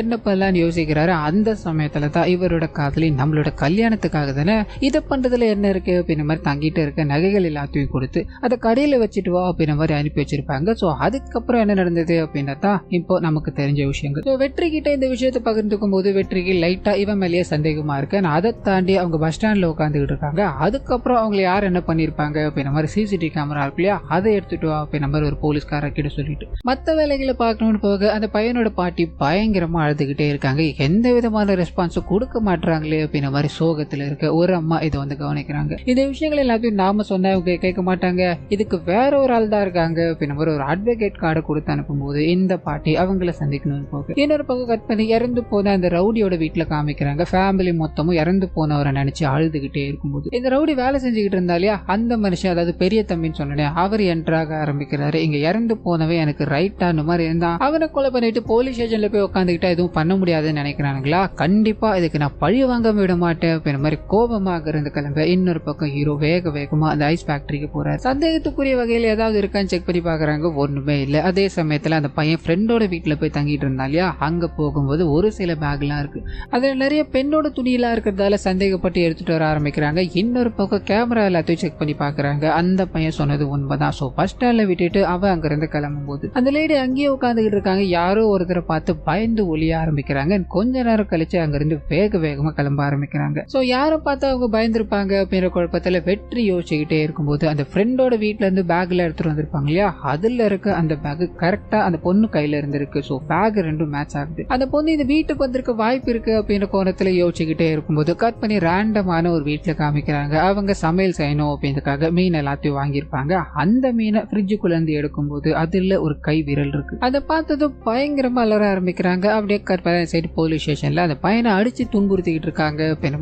என்ன பண்ணலான்னு யோசிக்கிறாரு. அந்த சமயத்துலதான் இவரோட காதலி நம்மளோட கல்யாணத்துக்காக தானே இதை பண்றதுல என்ன இருக்கு அப்படின்ற மாதிரி தங்கிட்டு இருக்க நகைகள் எல்லாத்தையும் கொடுத்து அதை கடையில வச்சுட்டு வா அப்படின்ற மாதிரி அனுப்பி வச்சிருப்பாங்க. சோ அதுக்கப்புறம் என்ன நடந்தது அப்படின்னா தான் இப்போ நமக்கு தெரிஞ்ச விஷயங்கள். ஸோ வெற்றி கிட்ட இந்த விஷயத்தை பகிர்ந்துக்கும் போது வெற்றிக்கு லைட்டா இவன் மேலேயே சந்தேகமா இருக்கு. அதை தாண்டி அவங்க பஸ் ஸ்டாண்ட்ல உட்காந்துக்கிட்டு இருக்காங்க. அதுக்கப்புறம் அவங்க யார் என்ன பண்ணிருப்பாங்க அப்படின்ற மாதிரி சிசிடிவி கேமரா இருக்கு இல்லையா, அதை எடுத்துட்டு வா அப்படின்ற மாதிரி ஒரு போலீஸ்கார கிட்ட சொல்லிட்டு மற்ற வேலைகளை பார்க்கணும்னு போக அந்த பையனோட பாட்டி பயங்கரமா அழுதுகிட்டே இருக்காங்க. எந்த விதமான ரெஸ்பான்ஸும் கொடுக்க மாட்டாங்களே அப்படின்ற மாதிரி சோகத்துல இருக்க ஒரு அம்மா இதை வந்து கவனிக்கிறாங்க. இந்த விஷயங்கள் எல்லாத்தையும் நாம சொன்னா அவங்க கேட்க மாட்டாங்க. இதுக்கு வேற ஒரு ஆள் தான் இருக்காங்க அப்படின்ற மாதிரி ஒரு அட்வொகேட் கார்டை கொடுத்து அனுப்பும் போது இந்த பாட்டி அவங்கள சந்திக்கணும்னு போக இன்னொரு பக்கம் கட் பண்ணி இறந்து போன அந்த ரவுடியோட வீட்டுல காமிக்கிறாங்க. ஃபேமிலி மொத்தமும் இறந்து போனவரை நினைச்சு அழுதுகிட்டே இருக்கும்போது இந்த ரவுடி வேலை செஞ்சுக்கிட்டு இருந்தாலியா அந்த மனுஷன், அதாவது பெரிய தம்பின்னு சொன்னேன், அவர் என்ட்ராக ஆரம்பிக்கிறாரு. இங்க இறந்து போனவே எனக்கு ரைட்டான மாதிரி இருந்தா அவனை கொலை பண்ணிட்டு போலீஸ் ஸ்டேஷன்ல போய் உட்காந்துக்கிட்டா எதுவும் பண்ண முடியாதுன்னு நினைக்கிறானுங்களா? கண்டிப்பா இதுக்கு நான் பழி வாங்க விட மாட்டேன் அப்படின்ற மாதிரி கோபமாக இருந்து கிளம்ப இன்னொரு பக்கம் ஹீரோ வேக வேகமா அந்த ஐஸ் ஃபேக்டரிக்கு போறாரு. சந்தேகத்துக்குரிய வகையில் ஏதாவது இருக்கான்னு செக் பண்ணி பாக்குறாங்க, ஒண்ணுமே இல்லை. அதே சமயத்துல அந்த பையன் ஃப்ரெண்டோட வீட்டுல போய் தங்கிட்டு இருந்தாலியா, அங்க போகும்போது ஒரு சில பேக்லாம் இருக்கு. அதுல நிறைய பெண்ணோட துணியெல்லாம் இருக்கிறதால சந்தேகப்பட்டு எடுத்துட்டு வர ஆரம்பிக்கிறாங்க. இன்னொரு பக்கம் கேமரா எல்லாத்தையும் செக் பண்ணி பாக்குறாங்க. அந்த பையன் சொன்னது உண்மைதான். சோ பஸ் ஸ்டாண்ட்ல விட்டுட்டு அவன் அங்க இருந்து கிளம்பும் போது அந்த லேடி அங்கேயே உட்காந்துக்கிட்டு இருக்காங்க. யாரோ ஒருத்தரை பார்த்து பயந்து ஒளிய ஆரம்பிக்கிறாங்க. கொஞ்ச நேரம் கழிச்சு அங்க இருந்து வேக வேகமா கிளம்ப ஆரம்பிக்கிறாங்க. சோ யாரை பார்த்து அவங்க பயந்துருப்பாங்க அப்படின்ற குழப்பத்துல வெற்றி யோசிச்சுக்கிட்டே இருக்கும்போது அந்த ஃப்ரெண்டோட வீட்டுல இருந்து பேக்ல எடுத்துட்டு வந்திருப்பாங்க இல்லையா, அதுல இருக்க அந்த பேக் கரெக்டா அந்த பொண்ணு கையில இருந்திருக்கு. சோ பேக் ரெண்டும் மேட்ச் ஆகுது. அந்த பொண்ணு இந்த வீட்டுக்கு வந்திருக்க வாய்ப்பு இருக்கு அப்படின்ற கோணத்துல யோசிச்சுக்கிட்டே இருக்கும்போது கட் பண்ணி ரேண்டமான ஒரு வீட்டுல காமிக்கிறாங்க. அவங்க சமையல் செய்யணும் அப்படின்றதுக்காக மீன் எல்லாத்தையும் வாங்கியிருப்பாங்க. அந்த மீனை ஃப்ரிட்ஜுக்குள்ள இருந்து எடுக்கும்போது அதுல ஒரு கை விரல் இருக்கு. அதை பார்த்ததும் பயங்கரமா அலற ஆரம்பிக்கிறாங்க. அப்படியே கட் பண்ணி சைடு போலீஸ் ஸ்டேஷன்ல அந்த பையனை அடிச்சு துன்புறுத்திக்கிட்டு இருக்காங்க.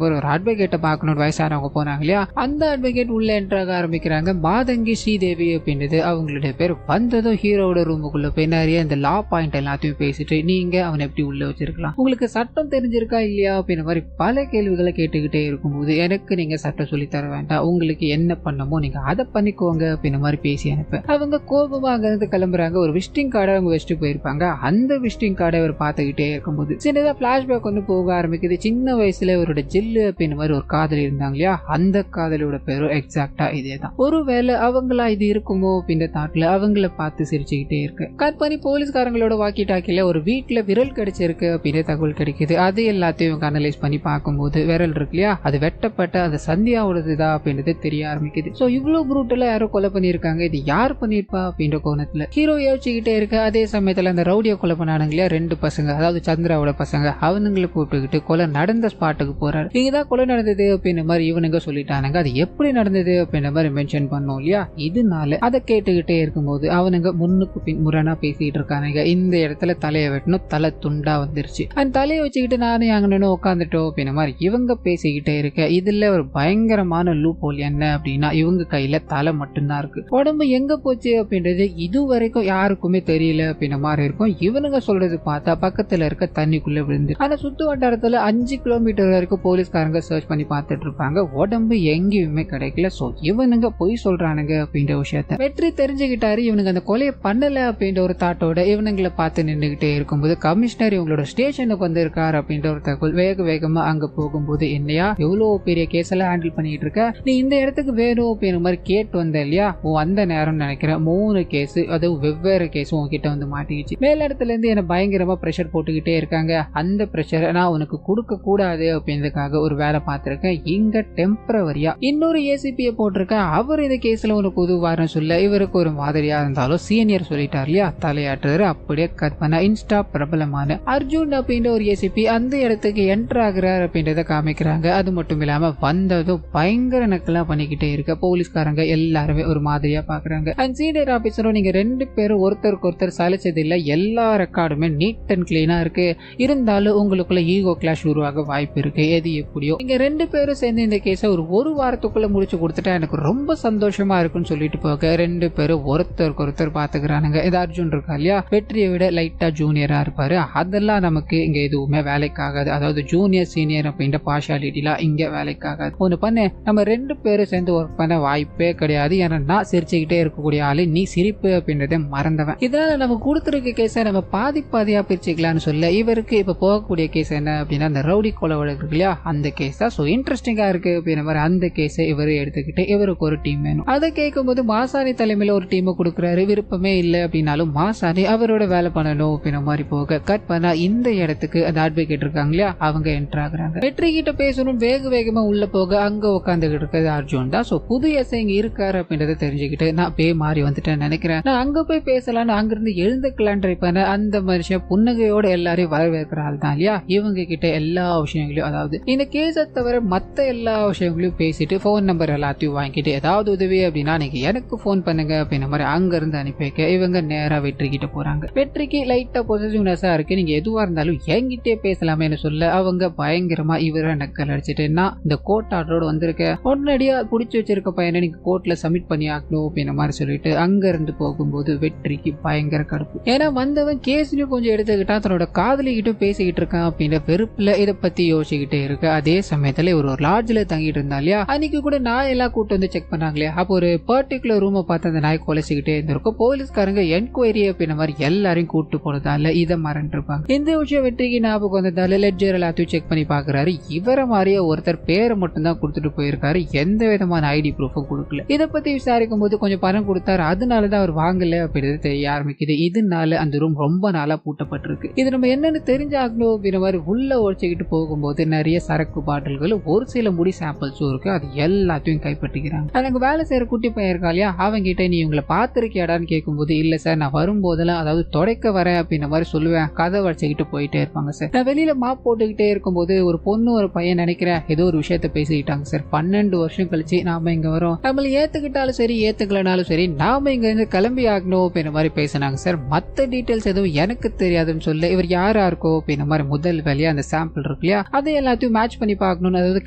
ஒரு அட்வொகேட்டை பார்க்கணும் வயசானவங்க போனாங்க இல்லையா, அந்த அட்வொகேட் உள்ள என்ட்ராக ஆரம்பிக்கிறாங்க. மாதங்கி ஸ்ரீதேவி அப்படின்றது அவங்களுடைய பேர். வந்ததும் ஹீரோட ரூமுக்குள்ள போய் நிறைய இந்த லா பாயிண்ட் எல்லாத்தையும் பேசிட்டு நீங்க அவனை எப்படி உள்ள வச்சிருக்கலாம், உங்களுக்கு சட்டம் தெரிஞ்சிருக்கா இல்லையா அப்படின்ற மாதிரி பல கேள்விகளை கேட்டுக்கிட்டே இருக்கும்போது எனக்கு நீங்க சட்டம் சொல்லி தர வேண்டாம், உங்களுக்கு என்ன பண்ணமோ நீங்க அதை பண்ணிக்கோங்க அப்படின்ற மாதிரி பேசி அனுப்ப அவங்க கோபமா அங்க இருந்து கிளம்புறாங்க. ஒரு விசிட்டிங் கார்டை அவங்க வச்சுட்டு போயிருப்பாங்க. அந்த விசிட்டிங் கார்டை அவர் பார்த்துக்கிட்டே இருக்கும்போது சின்னதா பிளாஷ்பேக் வந்து போக ஆரம்பிக்குது. சின்ன வயசுல அவரோட ஜில்லு அப்படின்ற மாதிரி ஒரு காதலி இருந்தாங்க இல்லையா, அந்த காதலியோட பேரும் எக்ஸாக்டா இதேதான். ஒருவேளை அவங்களா இது இருக்குமோ அப்படின்ற தாட்ல அவங்கள பார்த்து சிரிச்சுக்கிட்டே இருக்கு. கட் பண்ணி போலீஸ்காரங்களோட வாக்கி டாக்கில ஒரு வீட்டுல விரல் கிடைச்சிருக்கு அப்படின்னு தகவல் கிடைக்குது. அது எல்லாத்தையும் அனலைஸ் பண்ணி பார்க்கும்போது விரல் இருக்கு இல்லையா, அது வெட்டப்பட்ட அந்த சந்தியாவோடதுதா அப்படின்றது தெரிய ஆரம்பிக்குது. சோ இவ்வளவு ப்ரூட்டலா யாரோ கொலை பண்ணிருக்காங்க, இது யார் பண்ணிருப்பா அப்படின்ற கோணத்துல ஹீரோ யோசிச்சுக்கிட்டே இருக்கு. அதே சமயத்துல அந்த ரவுடியை கொலை பண்ணானுங்களா ரெண்டு பசங்க, அதாவது சந்திராவோட பசங்க, அவனுங்களை கூப்பிட்டுக்கிட்டு கொலை நடந்த ஸ்பாட்டுக்கு போறாரு. இங்கதான் கொலை நடந்தது அப்படின்ற மாதிரி இவனுங்க சொல்லிட்டானுங்க. அது எப்படி நடந்தது அப்படின்ற மாதிரி மென்ஷன் பண்ணோம் இல்லையா. இதனால அதை கேட்டுக்கிட்டே இருக்கும்போது அவனுங்க முன்னுக்கு பின் முரணா பேசிட்டு இருக்கானுங்க. இந்த இடத்துல தலையை வெட்டணும், தலை துண்டா வந்துருச்சு, அந்த தலையை வச்சுக்கிட்டு நானும் அங்கன்னு உட்காந்துட்டோம் அப்படின்ற மாதிரி இவங்க பேசிக்கிட்டே இருக்க. இதுல ஒரு பயங்கரமான லூப் ஹோல் என்ன அப்படின்னா இவங்க கையில தலை மட்டும்தான் இருக்கு, உடம்பு எங்க போச்சு அப்படின்றது இது வரைக்கும் யாருக்குமே தெரியல அப்படின்ற மாதிரி இருக்கும். இவனுங்க சொல்றது பார்த்தா பக்கத்துல இருக்க தண்ணிக்குள்ள விழுந்து ஆனா சுத்து வட்டாரத்துல 5 கிலோமீட்டர் வரைக்கும் போலீஸ்காரங்க சர்ச் பண்ணி பார்த்துட்டு இருப்பாங்க. உடம்பு எங்கேயுமே கிடைக்கல. சோ இவனுங்க பொய் சொல்றானுங்க அப்படின்ற விஷயத்த வெற்றி தெரிஞ்சுக்கிட்டாரு. இவனுங்க அந்த கொலையை பண்ணல அப்படின்ற ஒரு தாட்டோட இவனுங்களை பார்த்து நின்றுகிட்டே இருக்கும்போது கமிஷனர் இவங்களோட ஸ்டேஷனுக்கு வந்திருக்காரு அப்படின்ற ஒரு தகவல். வேக வேகமா அங்க போகும்போது என்னையா எவ்வளவு பெரிய கேஸ் எல்லாம் ஹேண்டில் பண்ணிட்டு இருக்க, நீ இந்த இடத்துக்கு வேணும் அப்படின்ற மாதிரி கேட்டு வந்த இல்லையா, அந்த நேரம் நினைக்கிறேன் 3 கேஸ், அது வெவ்வேறு கேஸ் உங்ககிட்ட வந்து மாட்டிக்கிச்சு. மேல இடத்துல இருந்து என்ன பயங்கரமா பிரஷர் போட்டுக்கிட்டே இருக்காங்க. அந்த பிரஷரை நான் உனக்கு கொடுக்க கூடாது அப்படின்றதுக்காக ஒரு வேலை பார்த்திருக்கேன். இங்க டெம்பரவரியா இன்னொரு ஏசிபியை போட்டிருக்கேன். அவர் இந்த கேஸ்ல உனக்கு உதவுவாருன்னு சொல்ல இவருக்கு ஒரு மாதிரியா இருந்தாலும் சீனியர் சொல்லிட்டார் இல்லையா, தலையாட்டுறாரு. அப்படியே கட் பண்ண இன்ஸ்டா பிரபலமான அர்ஜுன் அப்படின்ற ஒரு ஏசிபி அந்த இடத்துக்கு என்டர் ஆகுறாரு அப்படின்றத காமிக்கிறாங்க. அது மட்டும் இல்லாம வந்ததும் பயங்கர நக்கலா பண்ணிக்கிட்டே இருக்க போலீஸ்காரங்க எல்லாருமே ஒரு மாதிரியா பாக்குறாங்க. அண்ட் சீனியர் ஆபீசரும் நீங்க 2 பேரும் ஒருத்தருக்கு ஒருத்தர் சலிச்சது இல்ல, எல்லா ரெக்கார்டுமே நீட் அண்ட் கிளீனா இருக்கு, இருந்தாலும் உங்களுக்குள்ள ஈகோ கிளாஷ் உருவாக வாய்ப்பு இருக்கு. எது எப்படியோ நீங்க 2 பேரும் சேர்ந்து இந்த கேஸை ஒரு வாரத்துக்குள்ள முடிச்சு கொடுத்துட்டா எனக்கு ரொம்ப சந்தோஷமா இருக்குன்னு சொல்லிட்டு போக 2 பேரும் ஒருத்தருக்கு ஒருத்தர் பாத்துக்கிறானுங்க. இது அர்ஜுன் இருக்கா இல்லையா, வெற்றியை விட லைட்டா ஜூனியரா இருப்பாரு. அதெல்லாம் நமக்கு இங்க எதுவுமே வேலைக்காகாது. அதாவது ஜூனியர் சீனியர் அப்படின்ற பார்ஷாலிட்டிலாம் இங்க வேலைக்காகாது. ஒண்ணு பண்ணு, நம்ம 2 பேரும் சேர்ந்து ஒர்க் பண்ண வாய்ப்பே கிடையாது. ஏன்னா நான் சிரிச்சுக்கிட்டே இருக்கக்கூடிய ஆளு, நீ சிரிப்பு அப்படின்றத மறந்தவன். இதனால நம்ம கொடுத்துருக்க கேஸை நம்ம பாதியா பிரிச்சுக்கலாம்னு சொல்ல இவருக்கு இப்ப போகக்கூடிய கேஸ் என்ன அப்படின்னா அந்த ரவுடி கொலை வழக்கு இருக்கு இல்லையா, அந்த கேஸ் தான். சோ இன்ட்ரெஸ்டிங்கா இருக்கு அப்படின்ற மாதிரி அந்த கேஸை இவரு எடுத்துக்கிட்டு இவருக்கு ஒரு டீம் வேணும். அதை கேட்கும்போது மாசாணி தலைமையில ஒரு டீமை கொடுக்குறாரு. விருப்பமே இல்லை அப்படின்னாலும் மாசாணி அவரோட வேலை பண்ணணும் அப்படின்ற மாதிரி போக கட் பண்ணா இந்த இடத்துக்கு அந்த அட்வொகேட் இருக்காங்க இல்லையா, அவங்க என்டர் ஆகுறாங்க. வெற்றி கிட்ட பேசணும் வேகமா உள்ள போக அங்க உட்காந்துக்கிட்டு இருக்கிறது அர்ஜுன் தான். சோ புது எஸ் இங்க இருக்காரு அப்படின்றத தெரிஞ்சுக்கிட்டு நான் பே மாறி வந்துட்டேன் நினைக்கிறேன், நான் அங்க போய் பேசலான்னு அங்கிருந்து எழுந்துக்கலாம் ட்ரை பண்ண அந்த மனுஷன் புன்னகையோட எல்லாரையும் வரவேற்கிற ஆள் தான் இல்லையா. இவங்க கிட்ட எல்லா விஷயங்களையும், அதாவது இந்த கேஸை தவிர மத்த எல்லா விஷயங்களையும் பேசிட்டு போன் நம்பர் எல்லாத்தையும் வாங்கிட்டு ஏதாவது உதவி அப்படின்னா நீங்க எனக்கு போன் பண்ணுங்க அப்படின்ற மாதிரி அங்க இருந்து அனுப்பி வைக்க இவங்க நேரா வெற்றி கிட்ட போறாங்க. வெற்றிக்கு லைட்டா பொசிட்டிவ்னஸா இருக்கு, நீங்க எதுவா இருந்தாலும் என்கிட்டே பேசலாமேன்னு சொல்ல அவங்க பயங்கரமா இவரை நக்கல் அடிச்சுட்டு, நான் இந்த கோர்ட் ஆர்டரோட வந்திருக்கேன், உடனடியா புடிச்சு வச்சிருக்க பையனை நீங்க கோர்ட்ல சப்மிட் பண்ணி ஆகணும் அப்படின்ற மாதிரி சொல்லிட்டு அங்க இருந்து போகும்போது வெற்றிக்கு பயங்கர கடுப்பு. ஏன்னா வந்தவன் கேஸ்லயும் கொஞ்சம் எடுத்துக்கிட்டா தன்னோட காதலி கிட்ட பேசிக்கிட்டு இருக்கான் அப்படின்ற வெறுப்புல இதை பத்தி யோசிச்சுக்கிட்டே இருக்கு. அதே சமயத்துல ஒரு லாட்ஜ்ல தங்கிட்டு இருந்தா இல்லையா, அன்னைக்கு கூட நாய் எல்லாம் கூட்டு வந்து செக் பண்ணாங்களே, அப்போ ஒரு பர்டிகுலர் ரூமை பார்த்து அந்த நாய் கொலைச்சிக்கிட்டே இருந்திருக்கும். போலீஸ்காரங்க என்கொயரி அப்படின்ற மாதிரி எல்லாரையும் கூட்டு போனதால இதை மறந்துருப்பாங்க. இந்த விஷயம் வெற்றிக்கு ஞாபகம் வந்ததால லெட்ஜர் எல்லாத்தையும் செக் பண்ணி பாக்குறாரு. இவரை மாதிரியே ஒருத்தர் பேரை மட்டும் தான் கொடுத்துட்டு போயிருக்காரு, எந்த விதமான ஐடி ப்ரூஃபும் கொடுக்கல. இதை பத்தி விசாரிக்கும் போது கொஞ்சம் பணம் கொடுத்தாரு, அதனாலதான் அவர் வாங்கல அப்படின்றது தெரிய ஆரம்பிக்குது. இதனால அந்த ரூம் ரொம்ப நாளா பூட்டப்பட்டிருக்கு. இது நம்ம என்னன்னு தெரிஞ்சாகணும் அப்படின்ற மாதிரி உள்ள ஒழிச்சுக்கிட்டு போகும்போது நிறைய சரக்கு பாட்டில்கள், ஒரு சில முடி சாம்பிள்ஸும் இருக்கு, அது எல்லாத்தையும் கைப்பற்றிக்கிறாங்க. எனக்கு வேலை செய்யற குட்டி பையன் இருக்கா இல்லையா, அவங்க கிட்ட நீ உங்களை பாத்திருக்கியாடான்னு கேட்கும்போது இல்ல சார், நான் வரும்போதெல்லாம் அதாவது தொடக்க வரேன் அப்படின்ற மாதிரி சொல்லுவேன், கதை வச்சுக்கிட்டு போயிட்டே இருப்பாங்க சார். நான் வெளியில மாப் போட்டுக்கிட்டே இருக்கும்போது ஒரு பொண்ணு ஒரு பையன் நினைக்கிறேன் ஏதோ ஒரு விஷயத்த பேசிக்கிட்டாங்க சார். 12 வருஷம் கழிச்சு நாம இங்க வரோம், நம்மள ஏத்துக்கிட்டாலும் சரி ஏத்துக்கலனாலும் சரி நாம இங்க இருந்து கிளம்பி ஆகணும் அப்படின்ற மாதிரி பேசினாங்க சார். மத்த டீடைல்ஸ் எதுவும் எனக்கு தெரியாதுன்னு சொல்ல இவர் யாரா இருக்கோ அப்படின்ற மாதிரி முதல் வேலையா அந்த சாம்பிள் இருக்கு இல்லையா, அதை எல்லாத்தையும் மேட்ச் பண்ணி பார்க்கணும், அதாவது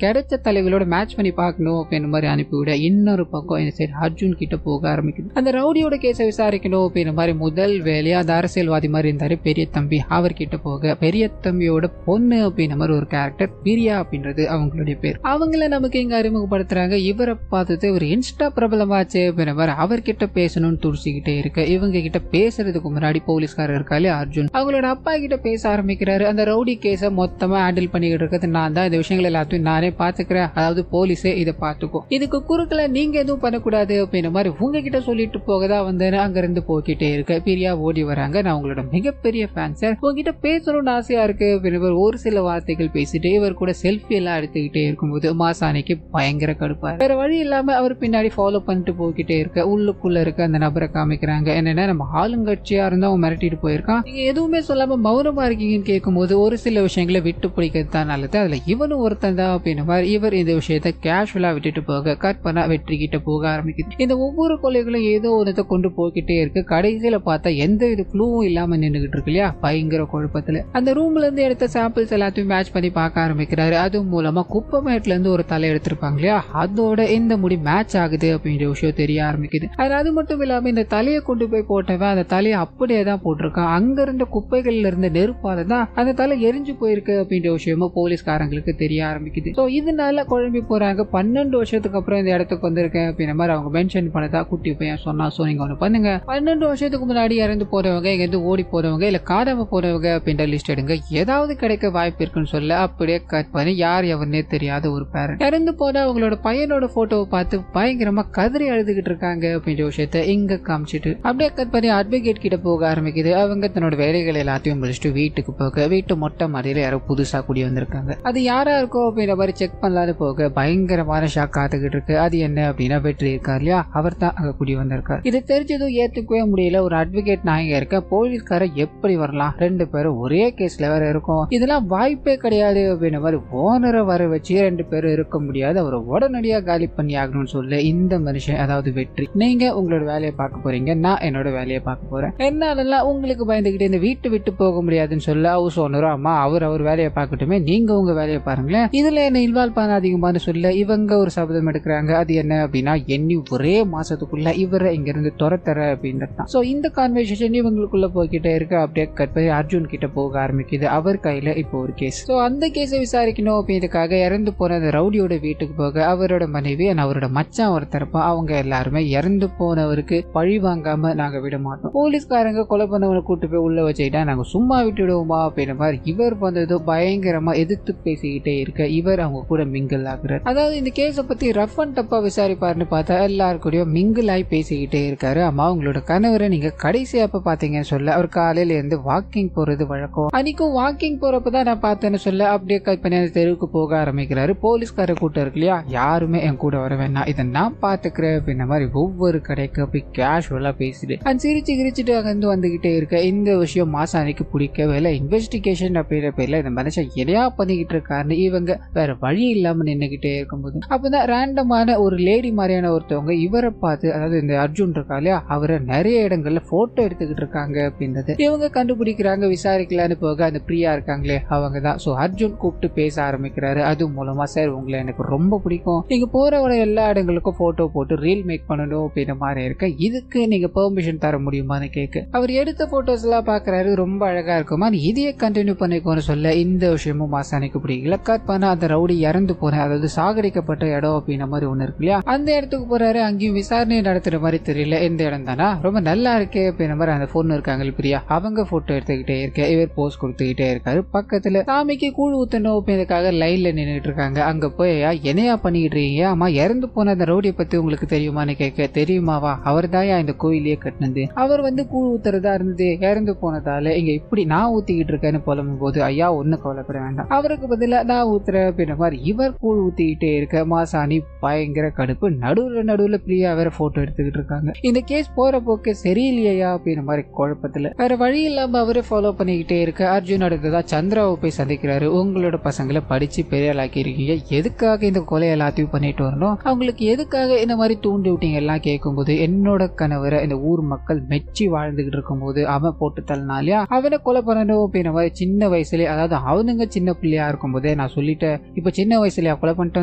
கிடைச்ச தலைவரோட மேட்ச் பண்ணி பார்க்கணும் அப்படின்ற மாதிரி அனுப்பிவிட இன்னொரு பக்கம் இந்த சைடு அர்ஜுன் கிட்ட போக ஆரம்பிக்குது. அந்த ரவுடியோட கேஸை விசாரிக்கணும் அப்படின்ற மாதிரி முதல் வேலையா அந்த அரசியல்வாதி மாதிரி இருந்தாரு பெரிய தம்பி, அவர்கிட்ட போக பெரிய தம்பியோட பொண்ணு அப்படின்ற மாதிரி ஒரு கேரக்டர் பிரியா அப்படின்றது அவங்களுடைய பேர், அவங்கள நமக்கு இங்க அறிமுகப்படுத்துறாங்க. இவரை பார்த்துட்டு ஒரு இன்ஸ்டா பிரபலமாச்சு அப்படின்ற மாதிரி அவர்கிட்ட பேசணும்னு துடிச்சுக்கிட்டே இருக்கு. இவங்க கிட்ட பேசுறதுக்கு முன்னாடி போலீஸ்காரர் இருக்காலே அர்ஜுன், அவங்களோட அப்பா கிட்ட பேச ஆரம்பிக்கிறாரு. அந்த ரவுடி கேஸை மொத்தமா ஹேண்டில் பண்ணிக்கிட்டு இருக்கிறது நான் தான், இந்த விஷயங்கள் எல்லாத்தையும் நானே பாத்துக்கிறேன், அதாவது போலீஸே இதை பாத்துக்கும், இதுக்கு குறுக்கல நீங்க எதுவும் பண்ணக்கூடாது அப்படின்ற மாதிரி உங்ககிட்ட சொல்லிட்டு போகதான் வந்தேன்னு அங்க இருந்து போய்கிட்டே இருக்க பிரியா ஓடி வராங்க. நான் உங்களோட மிகப்பெரிய ஃபேன் சார், உங்ககிட்ட பேசணும்னு ஆசையா இருக்கு அப்படின்னு ஒரு சில வார்த்தைகள் பேசிட்டு இவர் கூட செல்ஃபி எல்லாம் எடுத்துக்கிட்டே இருக்கும்போது மாசாணிக்கு பயங்கர கடுப்பா, வேற வழி இல்லாம அவர் பின்னாடி ஃபாலோ பண்ணிட்டு போய்கிட்டே இருக்க உள்ளுக்குள்ள இருக்க அந்த நபரை காமிக்கிறாங்க. என்னன்னா நம்ம ஆளுங்கட்சியா இருந்தா அவன் மிரட்டிட்டு போயிருக்கான், நீங்க எதுவுமே சொல்லாம மௌனமா இருக்கீங்கன்னு கேட்கும்போது ஒரு சில விஷயங்களை விட்டு பிடிக்கிறது தான் நல்லது, அதுல இவனும் ஒருத்தன் தான் அப்படின்னு மாதிரி இவர் இந்த விஷயத்த கேஷுவலா விட்டுட்டு போக கட் பண்ணா வெற்றி கிட்ட போக ஆரம்பிக்குது. இந்த ஒவ்வொரு கொலைகளும் ஏதோ ஒன்றத்தை கொண்டு போய்கிட்டே இருக்கு. கடைசியில பார்த்தா எந்த இது க்ளூவும் இல்லாம நின்றுகிட்டு இருக்கு இல்லையா, பயங்கர குழப்பத்துல அந்த ரூம்ல இருந்து எடுத்த சாம்பிள்ஸ் எல்லாத்தையும் மேட்ச் பண்ணி பார்க்க ஆரம்பிக்கிறாரு. அது மூலமா குப்பமேட்ல இருந்து ஒரு தலை எடுத்திருப்பாங்க இல்லையா, அதோட இந்த முடி மேட்ச் ஆகுது அப்படின்ற விஷயம் தெரிய ஆரம்பிக்குது. அது மட்டும் இல்லாம இந்த தலையை கொண்டு போய் போட்டவன் அந்த தலையை அப்படியே தான் போட்டிருக்கான், அங்க இருந்த குப்பைகள்ல இருந்த நெருப்பால தான் அந்த தலை எரிஞ்சு போயிருக்கு அப்படின்ற விஷயமும் போலீஸ்காரங்களுக்கு தெரிய ஆரம்பிக்குது. சோ இதனால குழம்பி போறாங்க. 12 வருஷத்துக்கு அப்புறம் இந்த இடத்துக்கு வந்திருக்கேன் அப்படின்ற மாதிரி அவங்க மென்ஷன் பண்ணதா குட்டி பையன் சொன்னா. சோ நீங்க ஒண்ணு பண்ணுங்க, 12 வருஷத்துக்கு முன்னாடி இறந்து போறவங்க, இங்க இருந்து ஓடி போறவங்க, இல்ல காணாம போறவங்க அப்படின்ற லிஸ்ட் எடுங்க, ஏதாவது கிடைக்க வாய்ப்பு இருக்குன்னு சொல்ல அப்படியே கட் பண்ணி யார் எவருன்னே தெரியாத ஒரு பேரண்ட் இறந்து போன அவங்களோட பையனோட போட்டோவை பார்த்து பயங்கரமா கதறி அழுதுகிட்டு இருக்காங்க அப்படின்ற விஷயத்த இங்க காமிச்சிட்டு அப்படியே கட் பண்ணி அட்வொகேட் கிட்ட போக ஆரம்பிக்குது. அவங்க தன்னோட வேலைகள் எல்லாத்தையும் முடிச்சுட்டு வீட்டுக்கு போக வீட்டு மொட்டை மாடியில யாரோ புதுசா கூடி வந்திருக்காங்க. அது யாரா இருக்கோ அப்படின்ற மாதிரி செக் பண்ணலான்னு போக பயங்கரமான ஷாக் காத்துக்கிட்டு இருக்கு. அது என்ன அப்படின்னா வெற்றி இருக்கார் இல்லையா, அவர் தான் அங்க கூடி வந்திருக்காரு. இது தெரிஞ்சதும் ஏத்துக்கவே முடியல. ஒரு அட்வொகேட் நான் இங்க இருக்க, போலீஸ்கார எப்படி வரலாம், 2 பேரும் ஒரே கேஸ்ல வேற இருக்கும், இதெல்லாம் வாய்ப்பே கிடையாது அப்படின்ற மாதிரி ஓனரை வர வச்சு 2 பேரும் இருக்க முடியாது, அவரை உடனடியா காலி பண்ணி ஆகணும்னு சொல்ல இந்த மனுஷன் அதாவது வெற்றி, நீங்க உங்களோட வேலையை பார்க்க போறீங்க, நான் என்னோட வேலையை பார்க்க போறேன், என்னாலலாம் உங்களுக்கு பயந்துகிட்டு இந்த வீட்டு விட்டு போக முடியாதுன்னு சொல்ல ஹவுஸ் ஓனரும் அம்மா அவர் வேலையை பார்க்கட்டுமே, நீங்க உங்க வேலையை பாருங்களேன், இதுல என்ன இன்வால்வ் பண்ணாதீங்கன்னு சொல்ல இவங்க ஒரு சபதம் எடுக்கிறாங்க. அது என்ன அப்படின்னா எண்ணி ஒரே மாசத்துக்குள்ள இவரை இங்க இருந்து துரத்தர அப்படின்றது. சோ இந்த கான்வர்சேஷன் இவங்களுக்குள்ள போய்கிட்டே இருக்கு. அப்படியே கட் பண்ணி அர்ஜுன் கிட்ட போக ஆரம்பிக்குது. அவர் கையில இப்போ ஒரு கேஸ். சோ அந்த கேஸை விசாரிக்கணும் அப்படின்றதுக்காக இறந்து போன அந்த ரவுடியோட வீட்டுக்கு போக அவரோட மனைவி அவரோட மச்சான் ஒருத்தரப்பா அவங்க எல்லாருமே இறந்து போனவருக்கு பழி வாங்காம நாங்க விட மாட்டோம், போலீஸ்காரங்க கொலை பண்ணவனை கூட்டு போய் உள்ள வச்சுக்கிட்டா நாங்க சும்மா விட்டுடுவோமா அப்படின்ற மாதிரி இவர் வந்தது பயங்கரமா எதிர்த்து பேசிக்கிட்டே இருக்க இவர் அவங்க கூட மிங்கிள் ஆகுறாரு. அதாவது இந்த கேஸை பத்தி ரஃப் அண்ட் டப்பா விசாரிப்பாருன்னு பார்த்தா எல்லாருக்கூடயும் மிங்கிள் ஆகி பேசிக்கிட்டே இருக்காரு. அம்மா உங்களோட கணவரை நீங்க கடைசி அப்ப பாத்தீங்கன்னு சொல்ல அவர் காலையில இருந்து வாக்கிங் போறது வழக்கம். அன்னைக்கும் வாக்கிங் போறப்பதான் நான் பார்த்தேன்னு சொல்ல அப்படியே கட் பண்ணி அந்த தெருவுக்கு போக ஆரம்பிக்கிறாரு. போலீஸ்கார கூட்டம் இருக்கு இல்லையா, யாருமே என் கூட வர வேணாம், இதை நான் பாத்துக்கிறேன் அப்படின்ற மாதிரி ஒவ்வொரு கடைக்கு போய் கேஷுவலா பேசிட்டு சிரிச்சு கிரிச்சிட்டு அங்கிருந்து வந்துகிட்டே இருக்க. இந்த விஷயம் மாசாணிக்கு பிடிக்கவே இல்லை. இன்வெஸ்டிகேஷன் அப்படின்ற பேர்ல இந்த மனுஷன் எதையா பண்ணிக்கிட்டு இருக்காருன்னு இவங்க வேற வழி இல்லாம நின்னுகிட்டே இருக்கும்போது அப்பதான் ரேண்டமான ஒரு லேடி மாதிரியான ஒருத்தவங்க இவரை பார்த்து, அதாவது இந்த அர்ஜுன் இருக்கா இல்லையா, அவரை நிறைய இடங்கள்ல போட்டோ எடுத்துக்கிட்டு இருக்காங்க அப்படின்றது இவங்க கண்டுபிடிக்கிறாங்க. விசாரிக்கலான்னு போக அந்த பிரியா இருக்காங்களே அவங்க தான். சோ அர்ஜுன் கூப்பிட்டு பேச ஆரம்பிக்கிறாரு. அது மூலமா சார் உங்களை எனக்கு ரொம்ப பிடிக்கும், நீங்க போற எல்லா இடங்களுக்கும் போட்டோ போட்டு ரீல் மேக் பண்ணணும் அப்படின்ற மாதிரி இருக்க, இதுக்கு நீங்க பெர்மிஷன் தர முடியுமான்னு கேட்க அவர் எடுத்த போட்டோஸ் எல்லாம் பாக்குறாரு. ரொம்ப அழகா இருக்குமா, இதையே கண்டினியூ பண்ணிக்கோன்னு சொல்ல இந்த விஷயமும் மாசாணிக்கு பிடிக்கல. கட் பண்ண அந்த ரவுடி இறந்து போன, அதாவது சாகடிக்கப்பட்ட இடம் அப்படின்ற மாதிரி ஒண்ணு இருக்கு இல்லையா, அந்த இடத்துக்கு போறாரு. அங்கேயும் விசாரணை நடத்துற மாதிரி தெரியல. எந்த இடம் தானா ரொம்ப நல்லா இருக்கே அப்படின்ற மாதிரி அந்த பொண்ணு இருக்காங்க பிரியா, அவங்க போட்டோ எடுத்துக்கிட்டே இருக்க. இவர் போஸ் கொடுத்துக்கிட்டே இருக்காரு. பக்கத்துல சாமிக்கு கூழ் ஊத்தணும் அப்படின்றதுக்காக லைன்ல நின்றுட்டு இருக்காங்க. அங்க போய் என்னையா பண்ணிக்கிட்டு இருக்கீங்க, அம்மா இறந்து போன அந்த ரவுடியை பத்தி உங்களுக்கு தெரியுமான்னு கேட்க, தெரியுமாவா, அவர் தாயா இந்த கோயிலையே கட்டினது, அவர் கூழ் ஊத்துறதா இருந்தது, இறந்து போனதால இங்க இப்படி நான் ஊத்திக்கிட்டு இருக்கேன்னு புலம்பும் போது, ஐயா ஒண்ணு கவலைப்பட வேண்டாம், அவருக்கு பதிலா நான் ஊத்துறேன் அப்படின்ற மாதிரி இவர் கூழ் ஊத்திக்கிட்டே இருக்க. மாசாணி பயங்கர கடுப்பு. நடுவுல பிரியா வேற போட்டோ எடுத்துக்கிட்டு இருக்காங்க. இந்த கேஸ் போற போக்கு சரியில்லையா அப்படின்ற மாதிரி குழப்பத்துல வேற வழி இல்லாம அவரை ஃபாலோ பண்ணிக்கிட்டே இருக்க. அர்ஜுன் அடுத்ததா சந்திராவை போய் சந்திக்கிறாரு. உங்களோட பசங்களை படிச்சு பெரிய ஆளாக்கி இருக்கீங்க, எதுக்காக இந்த கொலை எல்லாத்தையும் பண்ணிட்டு வரணும், அவங்களுக்கு எதுக்காக இந்த மாதிரி தூண்டி விட்டீங்க எல்லாம் கேட்கும்போது, என்னோட கணவரை இந்த ஊர் மக்கள் மெச்சி வாழ்ந்துகிட்டு இருக்கும்போது அவன் போட்டு தள்ளினாலியா, அவனை கொலை பண்ணணும் அப்படின்ற மாதிரி சின்ன வயசுல, அதாவது அவனுங்க சின்ன பிள்ளையா இருக்கும் போதே நான் சொல்லிட்டேன், இப்ப சின்ன வயசுலயா கொலை பண்ணிட்டு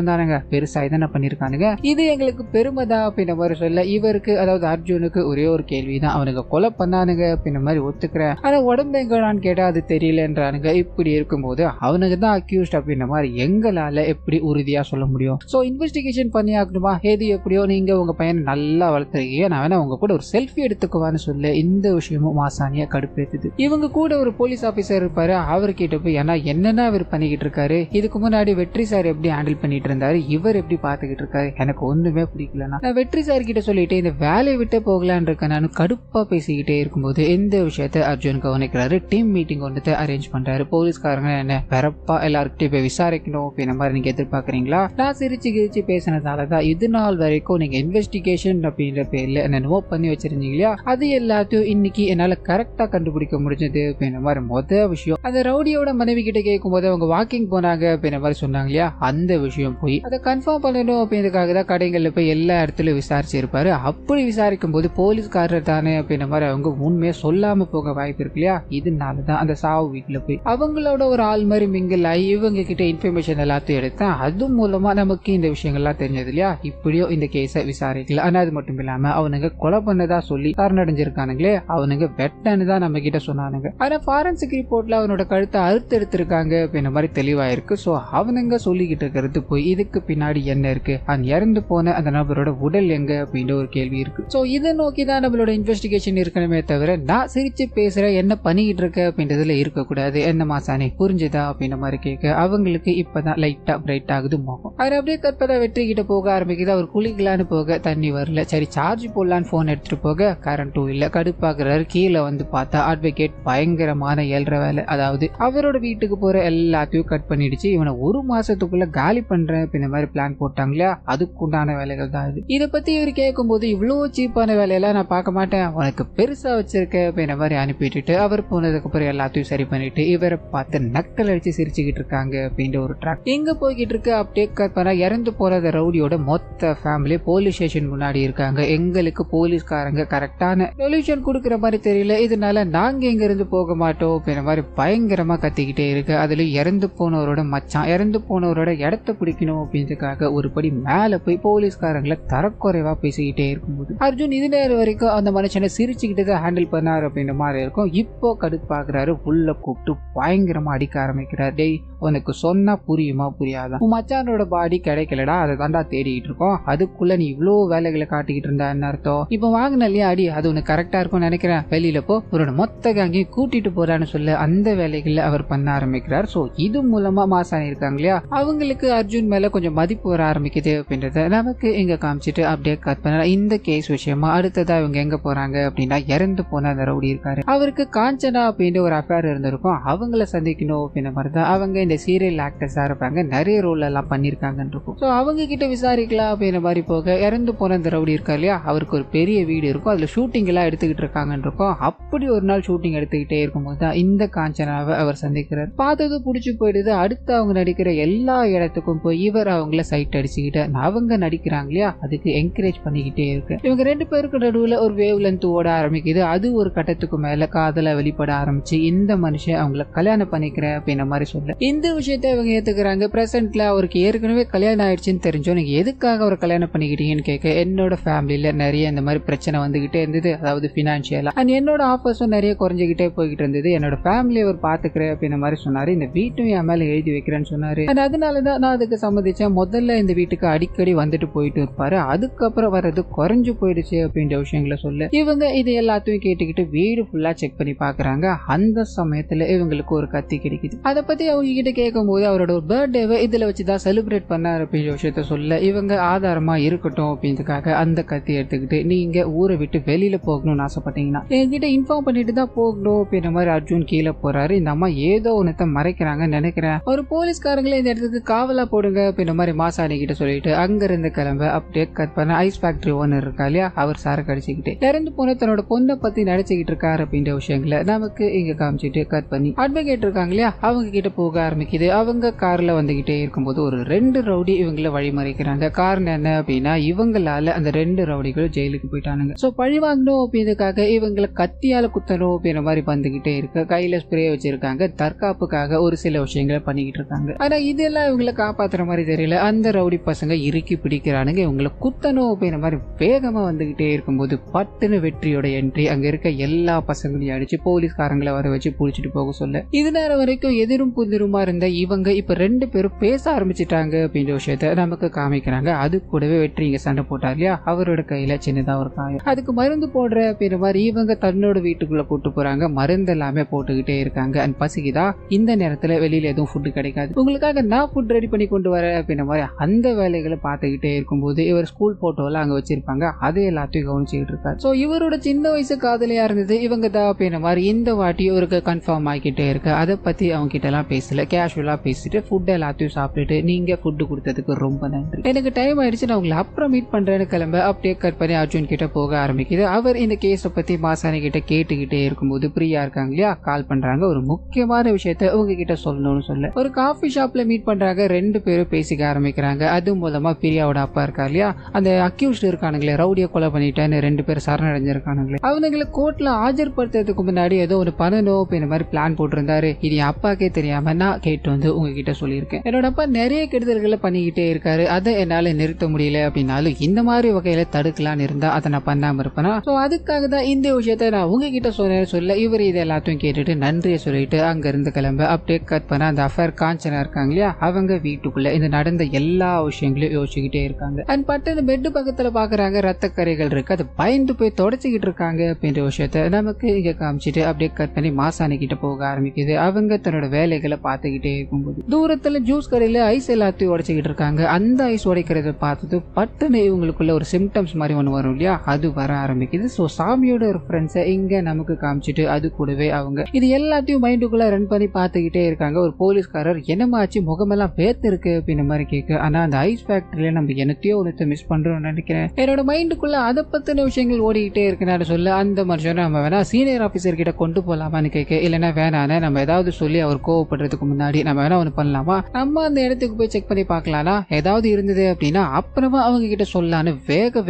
வந்தானுங்க, பெருசா இதனை பண்ணிருக்கானுங்க, இது எங்களுக்கு பெருமைதான் அப்படின்ற மாதிரி சொல்ல இவருக்கு, அதாவது அர்ஜுனுக்கு ஒரே ஒரு கேள்விதான், அவனுக்கு கொலை பண்ணானுங்க அப்படின்ற மாதிரி ஒத்துக்கிறேன், ஆனா உடம்பு எங்கடான்னு கேட்டா அது தெரியலன்றானுங்க. இப்படி இருக்கும்போது அவனுக்கு தான் அக்யூஸ்ட் அப்படின்ற மாதிரி எங்களால எப்படி உறுதியா சொல்ல முடியும்? சோ இன்வெஸ்டிகேஷன் பண்ணி ஆகணுமா, எது எப்படியோ நீங்க உங்க பையனை நல்லா வளர்த்துருக்கீங்க, நான் வேணா உங்க கூட ஒரு செல்ஃபி எடுத்துக்குவான்னு சொல்ல இந்த விஷயமும் மாசாணியா கடுப்பேத்துது. இவங்க கூட ஒரு போலீஸ் ஆபீசர் இருப்பாரு, அவர்கிட்ட போய் ஏன்னா என்னன்னா அவர் பண்ணிக்கிட்டு இருக்காரு, இதுக்கு முன்னாடி வெற்றி சார் எப்படி ஹேண்டில் பண்ணிட்டு இருந்தாரு, இவர் எப்படி பாத்துக்கிட்டு இருக்காரு, எனக்கு ஒண்ணுமே பிடிக்கலன்னா நான் வெற்றி சார் கிட்ட சொல்லிட்டு இந்த வேலையை விட்டு போகலான் இருக்கேன். நான் கடுப்பா பேசிக்கிட்டே இருக்கும்போது இந்த விஷயத்த அர்ஜுன் கவனிக்கிறாரு. டீம் மீட்டிங் ஒன்று அரேஞ்ச் பண்றாரு. போலீஸ்காரங்க என்ன வெறப்பா எல்லாருக்கிட்டையும் போய் விசாரிக்கணும் அப்படின்ற மாதிரி நீங்க எதிர்பார்க்கறீங்களா, நான் சிரிச்சு கிரிச்சு பேசினதாலதான் இது நாள் வரைக்கும் நீங்க இன்வெஸ்டிகேஷன் அப்படின்ற பேர்ல என்ன நோட் பண்ணி வச்சிருந்தீங்க இல்லையா, அது எல்லாத்தையும் இன்னைக்கு என்னால கரெக்டா கண்டுபிடிக்க முடிஞ்சது அப்படின்ற மாதிரி மொதல் விஷயம். அந்த ரவுடியோட மனைவி கிட்ட கேட்கும் போது அவங்க வாக்கிங் போனாங்க அப்படின்ற மாதிரி சொன்னாங்க இல்லையா, அந்த விஷயம் போய் அதை கன்ஃபார்ம் பண்ணணும் அப்படின்றதுக்காக தான் கடைகள்ல போய் எல்லா இடத்துலயும் விசாரிச்சு இருப்பாரு. அப்படி விசாரிக்கும் போது போலீஸ்காரர் தானே அப்படின்ற மாதிரி அவங்க உண்மையை சொல்லாம போக வாய்ப்பு இருக்கு இல்லையா, இதனாலதான் அந்த சாவு வீட்டுல போய் அவங்களோட ஒரு ஆள் மாதிரி மிங்கிள் ஆகி இவங்க கிட்ட இன்ஃபர்மேஷன் எல்லாத்தையும் எடுத்தேன். அது மூலமா நமக்கு இந்த விஷயங்கள்லாம் தெரிஞ்சது இல்லையா. இப்படியோ இந்த கேஸை விசாரிக்கல. ஆனா அது மட்டும் இல்லாம அவனுங்க கொலை பண்ணதா சொல்லி சரணடைஞ்சிருக்கானுங்களே, அவனுங்க வெட்டன்னு தான் நம்ம கிட்ட சொன்னானுங்க. ஆனா ஃபாரன்சிக் ரிப்போர்ட்ல அவனோட கழுத்தை அறுத்து எடுத்திருக்காங்க அப்படின்ற மாதிரி தெளிவாயிருக்கு. சோ அவனுங்க சொல்லிக்கிட்டு இருக்கிறது போய் இதுக்கு பின்னாடி என்ன இருக்கு, அவன் இறந்து போன அந்த நபரோட உடல் எங்க அப்படின்ற ஒரு கேள்வி இருக்கு. சோ இதை நோக்கி தான் நம்மளோட இன்வெஸ்டிகேஷன் இருக்கணுமே தவிர நான் சிரிச்சு பேசுற என்ன பண்ணிக்கிட்டு இருக்க அப்படின்றதுல இருக்கக்கூடாது. என்ன மாசானே புரிஞ்சுதா அப்படின்ற மாதிரி கேட்க அவங்களுக்கு இப்பதான் லைட்டா பிரைட் ஆகுது மோகம். அவர் அப்படியே கற்பதா வெற்றி கிட்ட போக ஆரம்பிக்குது. அவர் குளிக்கலான்னு போக தண்ணி வரல. சரி சார்ஜ் போடலான்னு போன் எடுத்துட்டு போக கரண்ட்டும் இல்ல. கடுப்பாக்குறாரு. கீழே வந்து பார்த்தா அட்வொகேட் பயங்கரமான ஏழ்ற வேலை, அதாவது அவரோட வீட்டுக்கு போற எல்லாத்தையும் கட் பண்ணிடுச்சு. இவனை ஒரு மாசத்துக்குள்ள காலி பண்றேன் இந்த மாதிரி பிளான் போட்டாங்களா, அதுக்குண்டான வேலைகள் தான் இது. இதை பத்தி இவர் கேட்கும் போது இவ்வளவு சீப்பான வேலையெல்லாம் நான் பார்க்க மாட்டேன், உனக்கு பெருசா வச்சிருக்க அப்படின்ற மாதிரி அனுப்பிட்டு அவர் போனதுக்கு அப்புறம் எல்லாத்தையும் சரி பண்ணிட்டு இவரை பார்த்து நக்கல் அடிச்சு சிரிச்சுக்கிட்டு இருக்காங்க அப்படின்ற ஒரு ட்ராக் எங்க போய்கிட்டு இருக்கு. அப்படியே கற்பனா இறந்து போறத ரவுடியோட மொத்த ஃபேமிலி போலீஸ் ஸ்டேஷன் முன்னாடி இருக்காங்க. எங்களுக்கு போலீஸ்காரங்க கரெக்டான சொல்யூஷன் கொடுக்குற மாதிரி தெரியல, இதனால நாங்க எங்க இருந்து போக மாட்டோம் அப்படின்ற மாதிரி பயங்கரமா கத்திக்கிட்டே இருக்கு. அதுல இறந்து போனவரோட மச்சான் இறந்து போனவரோட இடத்த பிடிக்கணும் அப்படின்றதுக்காக ஒரு படி மேல போய் போலீஸ்காரங்களை தரக்குறைவா பேசிக்கிட்டே இருக்கும்போது அர்ஜுன் இது நேரம் வரைக்கும் அந்த மனுஷனை சிரிச்சுக்கிட்டு தான் ஹேண்டில் பண்ணாரு அப்படின்ற மாதிரி இருக்கும். இப்போ கடுப்பாக்குறாரு. உள்ள கூப்பிட்டு பயங்கரமா அடிக்க ஆரம்பிக்கிறார். டேய் உனக்கு சொன்னா புரியுமா புரியாதா, உன் மச்சானோட பாடி கிடைக்கலடா, அதை தாண்டா தேடிட்டு இருக்கோம், அதுக்குள்ள நீ இவ்வளவு வேலைகளை காட்டிக்கிட்டு இருந்தா என்ன அர்த்தம், இப்ப வாங்கின இல்லையா அடி, அது உனக்கு கரெக்டா இருக்கும்னு நினைக்கிறேன், வெளியில போ, உன்னோட மொத்த கேங்கையும் கூட்டிட்டு போறான்னு சொல்ல அந்த வேலைகள்ல அவர் பண்ண ஆரம்பிக்கிறார். சோ இது மூலமா மாசாணி இருக்காங்க இல்லையா, அவங்களுக்கு அர்ஜுன் மேல கொஞ்சம் மதிப்பு வர ஆரம்பிக்குது அப்படின்றத நமக்கு இங்க காமிச்சிட்டு அப்படியே கட் பண்ண இந்த கேஸ் விஷயமா அடுத்ததா இவங்க எங்க போறாங்க அப்படின்னா இறந்து போன அந்த ரவுடி இருக்காரு, அவருக்கு காஞ்சனா அப்படின்ற ஒரு அஃபேர் இருந்திருக்கும், அவங்கள சந்திக்கணும் அப்படின்ற மாதிரி தான் அவங்க இந்த சீரியல் ஆக்டர்ஸா இருப்பாங்க, நிறைய ரோல் எல்லாம் பண்ணிருக்காங்கன்னு இருக்கும். ஸோ அவங்க கிட்ட விசாரிக்கலாம் அப்படின்ற மாதிரி போக இறந்து போன அந்த ரவுடி இருக்கா இல்லையா, அவருக்கு ஒரு பெரிய வீடு இருக்கும், அதுல ஷூட்டிங் எல்லாம் எடுத்துக்கிட்டு இருக்காங்கன்னு இருக்கும். அப்படி ஒரு நாள் ஷூட்டிங் எடுத்துக்கிட்டே இருக்கும்போது தான் இந்த காஞ்சனாவை அவர் சந்திக்கிறார். பார்த்தது பிடிச்சி போயிடுது. அடுத்து அவங்க நடிக்கிற எல்லா இடத்துக்கும் போய் இவர் அவங்கள சைட் அடிச்சுக்கிட்டு அவங்க நடிக்கிறாங்க இல்லையா, அதுக்கு என்கரேஜ் பண்ணிக்கிட்டே இருக்கு. இவங்க ரெண்டு பேருக்கு நடுவில் ஒரு வேவ் லென்த் ஓட ஆரம்பிக்குது. அது ஒரு கட்டத்துக்கு மேல காதல வெளிப்பட ஆரம்பிச்சு இந்த மனுஷன் அவங்கள கல்யாணம் பண்ணிக்கிறேன் அப்படின்ற மாதிரி சொல்ல இந்த விஷயத்த இவங்க ஏத்துக்கிறாங்க. பிரசன்ட்ல அவருக்கு ஏற்கனவே கல்யாணம் ஆயிடுச்சுன்னு தெரிஞ்சோம், நீங்க எதுக்காக அவர் கல்யாணம் பண்ணிக்கிட்டீங்கன்னு கேட்க, என்னோட ஃபேமிலியில நிறைய இந்த மாதிரி பிரச்சனை வந்துகிட்டே இருந்தது, அதாவது பினான்சியலா, அண்ட் என்னோட ஆஃபர்ஸும் நிறைய குறைஞ்சிக்கிட்டே போய்கிட்டு இருந்தது, என்னோட ஃபேமிலி அவர் பாத்துக்கிறேன் அப்படின்ற மாதிரி சொன்னாரு. இந்த வீட்டும் என் மேல எழுதி வைக்கிறேன்னு சொன்னாரு. அண்ட் அதனாலதான் நான் அதுக்கு சம்மதிச்சேன். முதல்ல இந்த வீட்டுக்கு அடிக்கடி வந்துட்டு போயிட்டு இருப்பாரு, அதுக்கப்புறம் வர்றது குறைஞ்சு போயிடுச்சு அப்படின்ற விஷயங்களை சொல்ல இவங்க இது எல்லாத்தையும் கேட்டுக்கிட்டு வீடு ஃபுல்லா செக் பண்ணி பாக்குறாங்க. அந்த சமயத்துல இவங்களுக்கு ஒரு கத்தி கிடைக்குது. அதை பத்தி அவங்க கிட்ட கேட்கும் போது அவரோட ஒரு பர்த்டேவை இதுல வச்சுதான் செலிப்ரேட் பண்ணாரு அப்படின்ற விஷயத்த சொல்ல இவங்க ஆதாரமா இருக்கட்டும் அப்படின்றதுக்காக அந்த கத்தி எடுத்துக்கிட்டு நீங்க ஊரை விட்டு வெளியில போகணும்னு ஆசைப்பட்டீங்கன்னா என்கிட்ட இன்ஃபார்ம் பண்ணிட்டு தான் போகணும் அப்படின்ற மாதிரி அர்ஜுன் கீழே போறாரு. இந்த அம்மா ஏதோ ஒன்னத்தை மறைக்கிறாங்கன்னு நினைக்கிறேன், ஒரு போலீஸ்காரங்களே இந்த இடத்துக்கு காவலா போடுங்க அப்படின்ற மாதிரி மாசாணி கிட்ட சொல்லிட்டு அங்க இருந்து கிளம்ப அப்படியே கட் பண்ண ஐஸ் ஃபேக்டரி ஓனர் இருக்கா இல்லையா, அவர் சரக்கு அடிச்சுக்கிட்டு இறந்து போன தன்னோட பொண்ணை பத்தி நடிச்சுக்கிட்டு இருக்காரு அப்படின்ற விஷயங்களை நமக்கு இங்க காமிச்சிட்டு கட் பண்ணி அட்வொகேட் இருக்காங்க இல்லையா, அவங்க கிட்ட போக ஆரம்பிக்குது. அவங்க கார்ல வந்துகிட்டே இருக்கும்போது ஒரு 2 ரவுடி இவங்களை வழிமறிக்கிறாங்க. காரணம் என்ன அப்படின்னா இவங்களால அந்த 2 ரவுடிகளும் ஜெயிலுக்கு போயிட்டானுங்க. சோ பழி வாங்கணும் அப்படின்றதுக்காக இவங்களை கத்தியால குத்தணும் அப்படின்ற மாதிரி வந்துகிட்டே இருக்கு. கையில ஸ்ப்ரே வச்சிருக்காங்க, தற்காப்புக்காக ஒரு சில விஷயங்களை பண்ணிக்கிட்டு இருக்காங்க. ஆனா இதெல்லாம் இவங்களை காப்பாத்துற மாதிரி தெரியல. அந்த ரவுடி பசங்க இறுக்கி பிடிக்கிறானுங்க, இவங்களை குத்தணும் அப்படின்ற மாதிரி வேகமா வந்துகிட்டே இருக்கும்போது பட்டுன்னு வெற்றியோட என்ட்ரி. அங்க இருக்க எல்லா பசங்களையும் அடிச்சு போலீஸ்காரங்களை வர வச்சு புடிச்சிட்டு போக சொல்ல இது நேரம் வரைக்கும் எதிரும் புதிருமா இருந்த இவங்க இப்ப 2 பேரும் பேச ஆரம்பிச்சிட்டாங்க அப்படின்ற விஷயத்த நமக்கு காமிக்கிறாங்க. அது கூடவே வெற்றி இங்க சண்டை போட்டார் இல்லையா, அவரோட கையில சின்னதா ஒரு காயம், அதுக்கு மருந்து போடுற அப்படின்ற மாதிரி இவங்க தன்னோட வீட்டுக்குள்ள கூட்டு போறாங்க. மருந்து எல்லாமே போட்டுக்கிட்டே இருக்காங்க. அண்ட் பசிக்குதா, இந்த நேரத்துல வெளியில எதுவும் ஃபுட் கிடைக்காது, உங்களுக்காக நான் ஃபுட் ரெடி பண்ணி கொண்டு வரேன் அப்படின்ற மாதிரி அந்த வேலைகளை பார்த்துக்கிட்டே இருக்கும்போது இவர் ஸ்கூல் போட்டோலாம் அங்க வச்சிருப்பாங்க, அதை எல்லாத்தையும் கவனிச்சுக்கிட்டு இருக்காரு. சோ இவரோட சின்ன வயசு காதலியா இருந்தது இவங்க தான் அப்படின்ற மாதிரி இந்த வாட்டி இவருக்கு கன்ஃபார்ம் ஆகிக்கிட்டே இருக்கு. அதை பத்தி அவங்க கிட்ட எல்லாம் பேசல, கேஷுவலா பேசிட்டு ஃபுட் எல்லாத்தையும் சாப்பிட்டுட்டு நீங்க ஃபுட் கொடுத்ததுக்கு ரொம்ப நன்றி, எனக்கு டைம் ஆயிடுச்சு, நான் உங்களை அப்புறம் மீட் பண்றேன்னு கிளம்ப அப்படியே கட் பண்ணி அர்ஜுன் கிட்ட போக ஆரம்பிக்குது. அவர் இந்த கேஸை பத்தி மாசாணி கிட்ட கேட்டுக்கிட்டே இருக்கும்போது பிரியா இருக்காங்க இல்லையா, கால் பண்றாங்க, ஒரு முக்கியமான விஷயத்த உங்ககிட்ட சொல்லணும்னு சொல்ல ஒரு காஃபி ஷாப்ல மீட் பண்றாங்க. 2 பேரும் பேசிக்க ஆரம்பிக்கிறாங்க. அது மூலமா பிரியாவோட அப்பா இருக்கா இல்லையா, அந்த அக்யூஸ்ட் இருக்கானுங்களே, ரவுடியை கொலை பண்ணிட்டேன்னு 2 பேர் சரணடைஞ்சிருக்கானுங்களே, அவனுங்களை கோர்ட்ல ஆஜர்படுத்துறதுக்கு முன்னாடி ஏதோ ஒரு பண்ணணும் அப்படின்ற மாதிரி பிளான் போட்டிருந்தாரு. இது என் அப்பாக்கே தெரியாம நான் கேட்டு வந்து உங்ககிட்ட சொல்லியிருக்கேன். என்னோட அப்பா நிறைய கெடுதல்களை பண்ணிக்கிட்டே இருக்காரு, அதை என்னால நிறுத்த முடியல அப்படின்னாலும் இந்த மாதிரி வகையில தடுக்கலான்னு இருந்தா அதை நான் பண்ணாம இருப்பேனா, சோ அதுக்காக தான் இந்த விஷயத்த நான் உங்ககிட்ட சொன்னேன்னு சொல்ல இவர் இது எல்லாத்தையும் கேட்டுட்டு நன்றியை சொல்லிட்டு அங்க இருந்து கிளம்ப அப்படியே கட் பண்ண அந்த அஃபேர் காஞ்சனா இருக்காங்க இல்லையா, அவங்க வீட்டுக்குள்ள இந்த நடந்த எல்லா விஷயங்களையும் யோசிச்சுக்கிட்டே இருக்காங்க. அண்ட் பட்டு பெட் பக்கத்துல பாக்குறாங்க ரத்த கரைகள் இருக்கு, அது பயந்து போய் தொடச்சிக்கிட்டு இருக்காங்க அப்படின்ற விஷயத்த நமக்கு இங்க காமிச்சிட்டு அப்படியே கட் பண்ணி மாசாணி கிட்ட போக ஆரம்பிக்குது. அவங்க தன்னோட வேலைகளை பார்த்துக்கிட்டே இருக்கும்போது தூரத்துல ஜூஸ் கடையில ஐஸ் எல்லாத்தையும் உடைச்சுக்கிட்டு இருக்காங்க. அந்த ஐஸ் உடைக்கிறத பார்த்தது பட்டுன்னு இவங்களுக்குள்ள ஒரு சிம்டம்ஸ் மாதிரி ஒன்று வரும் இல்லையா, அது வர ஆரம்பிக்குது. ஸோ சாமியோட ஒரு ஃப்ரெண்ட்ஸை இங்க நமக்கு காமிச்சிட்டு அது கூடவே அவங்க இது எல்லாத்தையும் மைண்டுக்குள்ள ரன் பண்ணி பார்த்துக்கிட்டே இருக்காங்க. ஒரு போலீஸ்காரர் என்னமாச்சு முகமெல்லாம் வேத்து இருக்கு அப்படின்ற மாதிரி கேட்க, ஆனா அந்த ஐஸ் ஃபேக்டரியில நம்ம என்னத்தையோ ஒன்று மிஸ் பண்றோம்னு நினைக்கிறேன், என்னோட மைண்டுக்குள்ள அதை பத்தின விஷயங்கள் ஓடிக்கிட்டே இருக்குன்னு சொல்ல அந்த மனுஷன் நம்ம வேணா சீனியர் ஆபீசர் கிட்ட கொண்டு போலாமான்னு கேட்க, இல்லைன்னா வேணானே நம்ம ஏதாவது சொல்லி அவர் கோவப்படுறதுக்கு முன்னாடி நம்ம வேணா ஒன்று பண்ணலாமா, நம்ம அந்த இடத்துக்கு போய் செக் பண்ணி பார்க்கலாம்னா ஏதாவது இருந்தது அப்படின்னா அப்புறமா அவங்க கிட்ட சொல்லலான்னு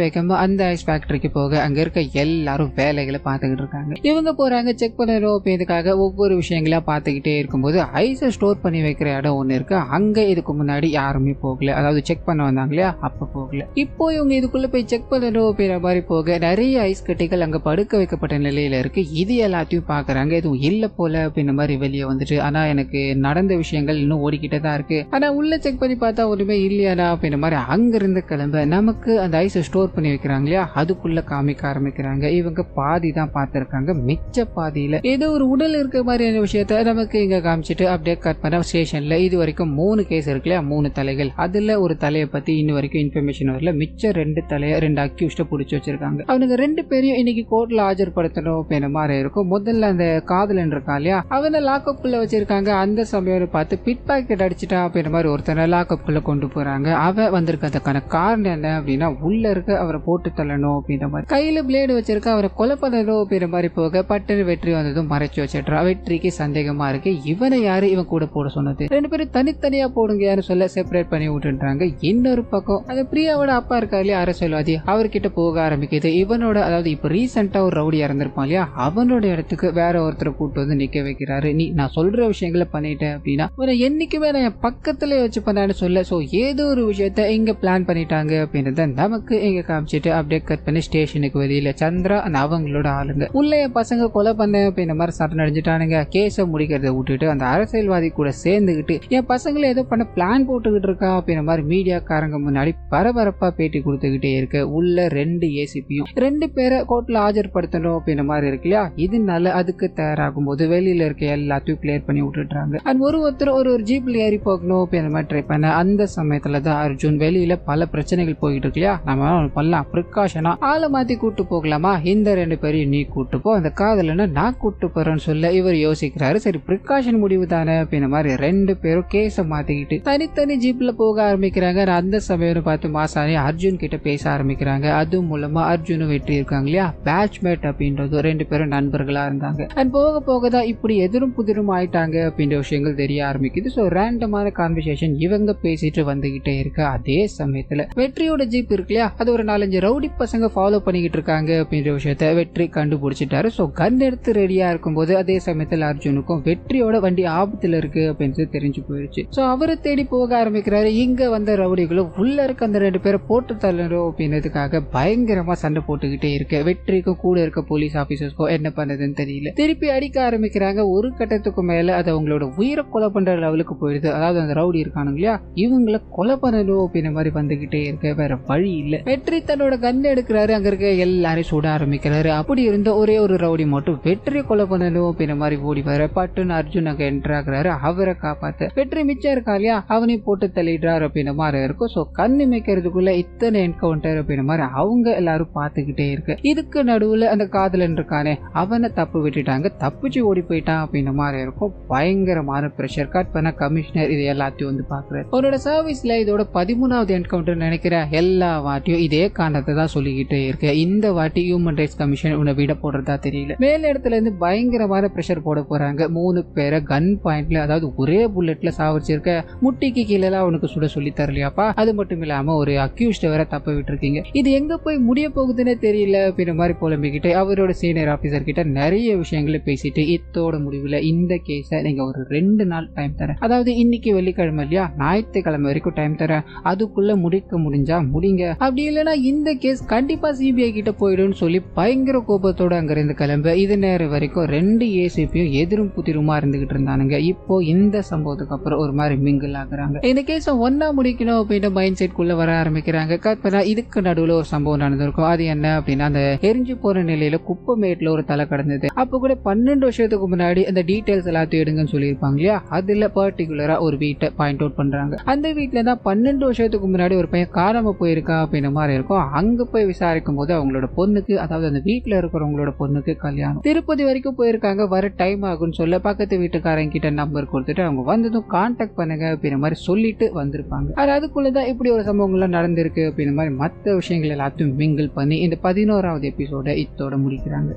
வேகமா அந்த ஐஸ் ஃபேக்டரிக்கு போக அங்க இருக்க எல்லாரும் வேலைகளை பார்த்துக்கிட்டு இருக்காங்க. இவங்க போறாங்க செக் பண்ணணும் அப்படின்றதுக்காக ஒவ்வொரு விஷயங்களா பார்த்துக்கிட்டே இருக்கும்போது ஐஸை ஸ்டோர் பண்ணி வைக்கிற இடம் ஒன்று இருக்கு, அங்க இதுக்கு முன்னாடி யாருமே போகல, அதாவது செக் பண்ண வந்தாங்க இல்லையா அப்ப போகல. இப்போ இவங்க இதுக்குள்ள போய் செக் பண்ணணும் அப்படின்ற மாதிரி போக நிறைய ஐஸ் கட்டிகள் அங்க படுக்க வைக்கப்பட்ட நிலையில இருக்கு. இது எல்லாத்தையும் பாக்குறாங்க, எதுவும் இல்ல போல அப்படின்ற மாதிரி வெளியே வந்துட்டு, ஆனா எனக்கு நடந்த விஷயங்கள் இன்னும் ஓடிக்கிட்டே தான் இருக்கு, ஆனா உள்ள செக் பண்ணி பார்த்தா ஒண்ணுமே இல்லையாடா அப்படின்ற மாதிரி அங்க இருந்து கிளம்ப நமக்கு அந்த ஐஸை ஸ்டோர் பண்ணி வைக்கிறாங்க இல்லையா அதுக்குள்ள காமிக்க ஆரம்பிக்கிறாங்க. இவங்க பாதி தான் பார்த்திருக்காங்க, மிச்ச பாதியில ஏதோ ஒரு உடல் இருக்க மாதிரியான விஷயத்த நமக்கு இங்க காமிச்சிட்டு அப்படியே கட் பண்ண ஸ்டேஷன்ல இது வரைக்கும் 3 கேஸ் இருக்கு இல்லையா, 3 தலைகள், அதுல ஒரு தலையை பத்தி இன்னும் வரைக்கும் இன்ஃபர்மேஷன் கன்ஃபர்மேஷன் வரல. மிச்சம் 2 தலைய 2 அக்யூஸ்ட புடிச்சு வச்சிருக்காங்க. அவனுக்கு 2 பேரையும் இன்னைக்கு கோர்ட்ல ஆஜர்படுத்தணும் அப்படின்ற மாதிரி இருக்கும். முதல்ல அந்த காதலன் இருக்கா இல்லையா, அவனை லாக்அப் குள்ள வச்சிருக்காங்க. அந்த சமயம் பார்த்து பிட் பாக்கெட் அடிச்சுட்டா அப்படின்ற மாதிரி ஒருத்தனை லாக்அப் குள்ள கொண்டு போறாங்க. அவன் வந்திருக்கிறதுக்கான காரணம் என்ன அப்படின்னா, உள்ள இருக்க அவரை போட்டு தள்ளணும் அப்படின்ற மாதிரி, கையில பிளேடு வச்சிருக்க அவரை கொலை பண்ணணும் அப்படின்ற மாதிரி போக பட்டனு வெற்றி வந்ததும் மறைச்சு வச்சிடுறா. வெற்றிக்கு சந்தேகமா இருக்கு, இவனை யாரு இவன் கூட போட சொன்னது, 2 பேரும் தனித்தனியா போடுங்க சொல்ல செப்பரேட் பண்ணி விட்டுறாங்க. இன்னொரு பக்கம் அந்த பிரியாவோட அப்பா இருக்கா இல்லையா அரசியல்வாதி, அவர்கிட்ட போக ஆரம்பிக்குது. இவனோட அதாவது இப்ப ரீசெண்டா ஒரு ரவுடி இறந்திருப்பான் இல்லையா, அவனோட இடத்துக்கு வேற ஒருத்தரை கூட்டு வந்து நிக்க வைக்கிறாரு. நீ நான் சொல்ற விஷயங்களை பண்ணிட்டேன் அப்படின்னா உன்னை என்னைக்குமே நான் என் பக்கத்திலே வச்சு பண்ணான்னு சொல்ல. சோ ஏதோ ஒரு விஷயத்த இங்க பிளான் பண்ணிட்டாங்க அப்படின்றத நமக்கு இங்க காமிச்சிட்டு அப்படியே கட் பண்ணி ஸ்டேஷனுக்கு வெளியில சந்திரா அவங்களோட ஆளுங்க உள்ள என் பசங்க கொலை பண்ண அப்படின்ற மாதிரி சட்டம் அடிஞ்சுட்டானுங்க. கேஸை முடிக்கிறத விட்டுட்டு அந்த அரசியல்வாதி கூட சேர்ந்துகிட்டு என் பசங்களை ஏதோ பண்ண பிளான் போட்டுக்கிட்டு இருக்கா அப்படின்ற மாதிரி மீடியாக்காரங்க முன்னாடி பரபரப்பா பேட்டி கொடுத்துக்கிட்டே இருக்கு. உள்ள 2 ஏசிபியும் 2 பேரை கோர்ட்ல ஆஜர்படுத்தணும் அப்படின்ற மாதிரி இருக்கு இல்லையா. இதனால அதுக்கு தயாராகும் போது வெளியில இருக்க எல்லாத்தையும் கிளியர் பண்ணி விட்டுறாங்க. அண்ட் ஒருத்தர் ஒரு ஜீப்ல ஏறி போகணும் அப்படின்ற மாதிரி ட்ரை பண்ண. அந்த சமயத்துல தான் அர்ஜுன் வெளியில பல பிரச்சனைகள் போயிட்டு இருக்கு இல்லையா, நம்ம பண்ணலாம் ப்ரிகாஷனா ஆளை மாத்தி கூட்டு போகலாமா, இந்த 2 பேரையும் நீ கூட்டு போ, அந்த காதலனை நான் கூட்டு போறேன்னு சொல்ல இவர் யோசிக்கிறாரு. சரி ப்ரிகாஷன் முடிவு தானே அப்படின்ற மாதிரி 2 பேரும் கேஸ மாத்திக்கிட்டு தனித்தனி ஜீப்ல போக ஆரம்பிக்கிறாங்க. அந்த சமயம் பார்த்து மாசாணி அர்ஜுன் கிட்ட பேச ஆரம்பிக்கிறாங்க. அது மூலமா அர்ஜுனும் வெற்றி இருக்காங்க இல்லையா, பேட்ச்மேட் அப்படின்றது 2 பேரும் நண்பர்களா இருந்தாங்க. அண்ட் போக போக தான் இப்படி எதிரும் புதிரும் ஆயிட்டாங்க அப்படின்ற விஷயங்கள் தெரிய ஆரம்பிக்குது. ஸோ ரேண்டமான கான்வர்சேஷன் இவங்க பேசிட்டு வந்துகிட்டே இருக்கு. அதே சமயத்துல வெற்றியோட ஜீப் இருக்கு இல்லையா, அது ஒரு 4-5 ரவுடி பசங்க ஃபாலோ பண்ணிக்கிட்டு இருக்காங்க அப்படின்ற விஷயத்த வெற்றி கண்டுபிடிச்சிட்டாரு. ஸோ கன் எடுத்து ரெடியா இருக்கும்போது அதே சமயத்தில் அர்ஜுனுக்கும் வெற்றியோட வண்டி ஆபத்துல இருக்கு அப்படின்னு தெரிஞ்சு போயிடுச்சு. ஸோ அவரை தேடி போக ஆரம்பிக்கிறாரு. இங்க வந்த ரவுடிகளும் உள்ள இருக்க அந்த 2 பேரை போட்டு தள்ளணும் அப்படின்றதுக்காக பயங்கரமா சண்டை போட்டுக்கிட்டே இருக்கு. வெற்றிக்கும் கூட இருக்க போலீஸ் ஆபீசர்ஸ்க்கும் என்ன பண்ணதுன்னு தெரியல. திருப்பி அடிக்க ஆரம்பிக்கிறாங்க. ஒரு கட்டத்துக்கு மேல அது அவங்களோட உயிரை கொலை பண்ற லெவலுக்கு போயிடுது. அதாவது அந்த ரவுடி இருக்கானுங்க இல்லையா, இவங்களை கொலை பண்ணணும் அப்படின்ற மாதிரி வந்துகிட்டே இருக்க. வேற வழி இல்ல. வெற்றி தன்னோட கன் எடுக்கிறாரு. அங்க இருக்க எல்லாரையும் சுட ஆரம்பிக்கிறாரு. அப்படி இருந்த ஒரே ஒரு ரவுடி மட்டும் வெற்றியை கொலை பண்ணணும் அப்படின்ற மாதிரி ஓடி வர பட்டுன்னு அர்ஜுன் அங்க என்டர் ஆகுறாரு. அவரை காப்பாத்த வெற்றி மிச்சம் இருக்கா இல்லையா, அவனையும் போட்டு தள்ளிடுறாரு அப்படின்ற மாதிரி இருக்கும். ஸோ கண்ணு மேய்க்கிறதுக்குள்ள இத்தனை என்கவுண்டர் அப்படின்ற மாதிரி அவங்க எல்லாரும் பார்த்துக்கிட்டே இருக்கு. இதுக்கு நடுவுல அந்த காதலன் இருக்கானே அவனை தப்பு விட்டுட்டாங்க, தப்பிச்சு ஓடி போயிட்டான் அப்படின்ற மாதிரி இருக்கும். பயங்கரமான பிரஷர் கட் பண்ண கமிஷனர் இது எல்லாத்தையும் வந்து பாக்குறாரு. அவரோட சர்வீஸ்ல இதோட 13வது என்கவுண்டர் நினைக்கிறேன். எல்லா வாட்டியும் இதே காரணத்தை தான் சொல்லிக்கிட்டே இருக்கு. இந்த வாட்டி ஹியூமன் ரைட்ஸ் கமிஷன் உன்னை விட போடுறதா தெரியல. மேல இடத்துல இருந்து பயங்கரமான பிரஷர் போட போறாங்க. 3 பேரை கன் பாயிண்ட்ல அதாவது ஒரே புல்லட்ல சாவடிச்சிருக்க. முட்டிக்கு கீழே அவனுக்கு சுட சொல்லி தரலையாப்பா. அது மட்டும் இல்லாம ஒரு அக்யூஸ்ட் வேற தப்ப விட்டுருக்கீங்க. இது எங்க போய் முடிய போகுதுன்னு தெரியல அப்படின்ற மாதிரி புலம்பிக்கிட்டு அவரோட சீனியர் ஆபீசர் கிட்ட நிறைய விஷயங்களை பேசிட்டு இத்தோட முடிவுல இந்த கேஸ நீங்க ஒரு 2 நாள் டைம் தரேன், அதாவது இன்னைக்கு வெள்ளிக்கிழமை இல்லையா, ஞாயிற்றுக்கிழமை வரைக்கும் டைம் தரேன், அதுக்குள்ள முடிக்க முடிஞ்சா முடிங்க, அப்படி இல்லைன்னா இந்த கேஸ் கண்டிப்பா சிபிஐ கிட்ட போயிடும் சொல்லி பயங்கர கோபத்தோட அங்க இருந்து கிளம்ப. இது நேரம் வரைக்கும் 2 ஏசிபியும் எதிரும் புதிருமா இருந்துகிட்டு இருந்தானுங்க. இப்போ இந்த சம்பவத்துக்கு அப்புறம் ஒரு மாதிரி மிங்கிள் ஆகுறாங்க. இந்த கேஸ ஒன்னா முடிக்கணும் அப்படின்ற மைண்ட் செட் குள்ள வர ஆரம்பிக்கிறாங்க. கற்பனா இதுக்கு நடுவுல ஒரு சம்பவம் நடந்திருக்கும். அது என்ன அப்படின்னா, அந்த எரிஞ்சு போற நிலையில குப்பமேட்ல ஒரு தலை கடந்தது. அப்ப கூட 12 வருஷத்துக்கு முன்னாடி அந்த டீடைல்ஸ் எல்லாத்தையும் எடுங்கன்னு சொல்லியிருப்பாங்க இல்லையா, அதுல பர்டிகுலரா ஒரு வீட்டை பாயிண்ட் அவுட் பண்றாங்க. அந்த வீட்டுல தான் 12 வருஷத்துக்கு முன்னாடி ஒரு பையன் காணாம போயிருக்கா அப்படின்ற மாதிரி இருக்கும். அங்க போய் விசாரிக்கும் போது அவங்களோட பொண்ணுக்கு, அதாவது அந்த வீட்டுல இருக்கிறவங்களோட பொண்ணுக்கு கல்யாணம். திருப்பதி வரைக்கும் போயிருக்காங்க, வர டைம் ஆகும்னு சொல்ல பக்கத்து வீட்டுக்காரங்க கிட்ட நம்பர் கொடுத்துட்டு அவங்க வந்ததும் கான்டாக்ட் பண்ணுங்க அப்படின்ற மாதிரி சொல்லிட்டு வந்திருப்பாங்க. அதுக்குள்ளதான் இப்படி ஒரு சம்பவங்கள்லாம் நடந்திருக்கு அப்படின்ற மாதிரி மற்ற விஷயங்கள் எல்லாத்தையும் மிங்கிள் பண்ணி இந்த 11வது எபிசோட இத்தோட முடிக்கிறாங்க.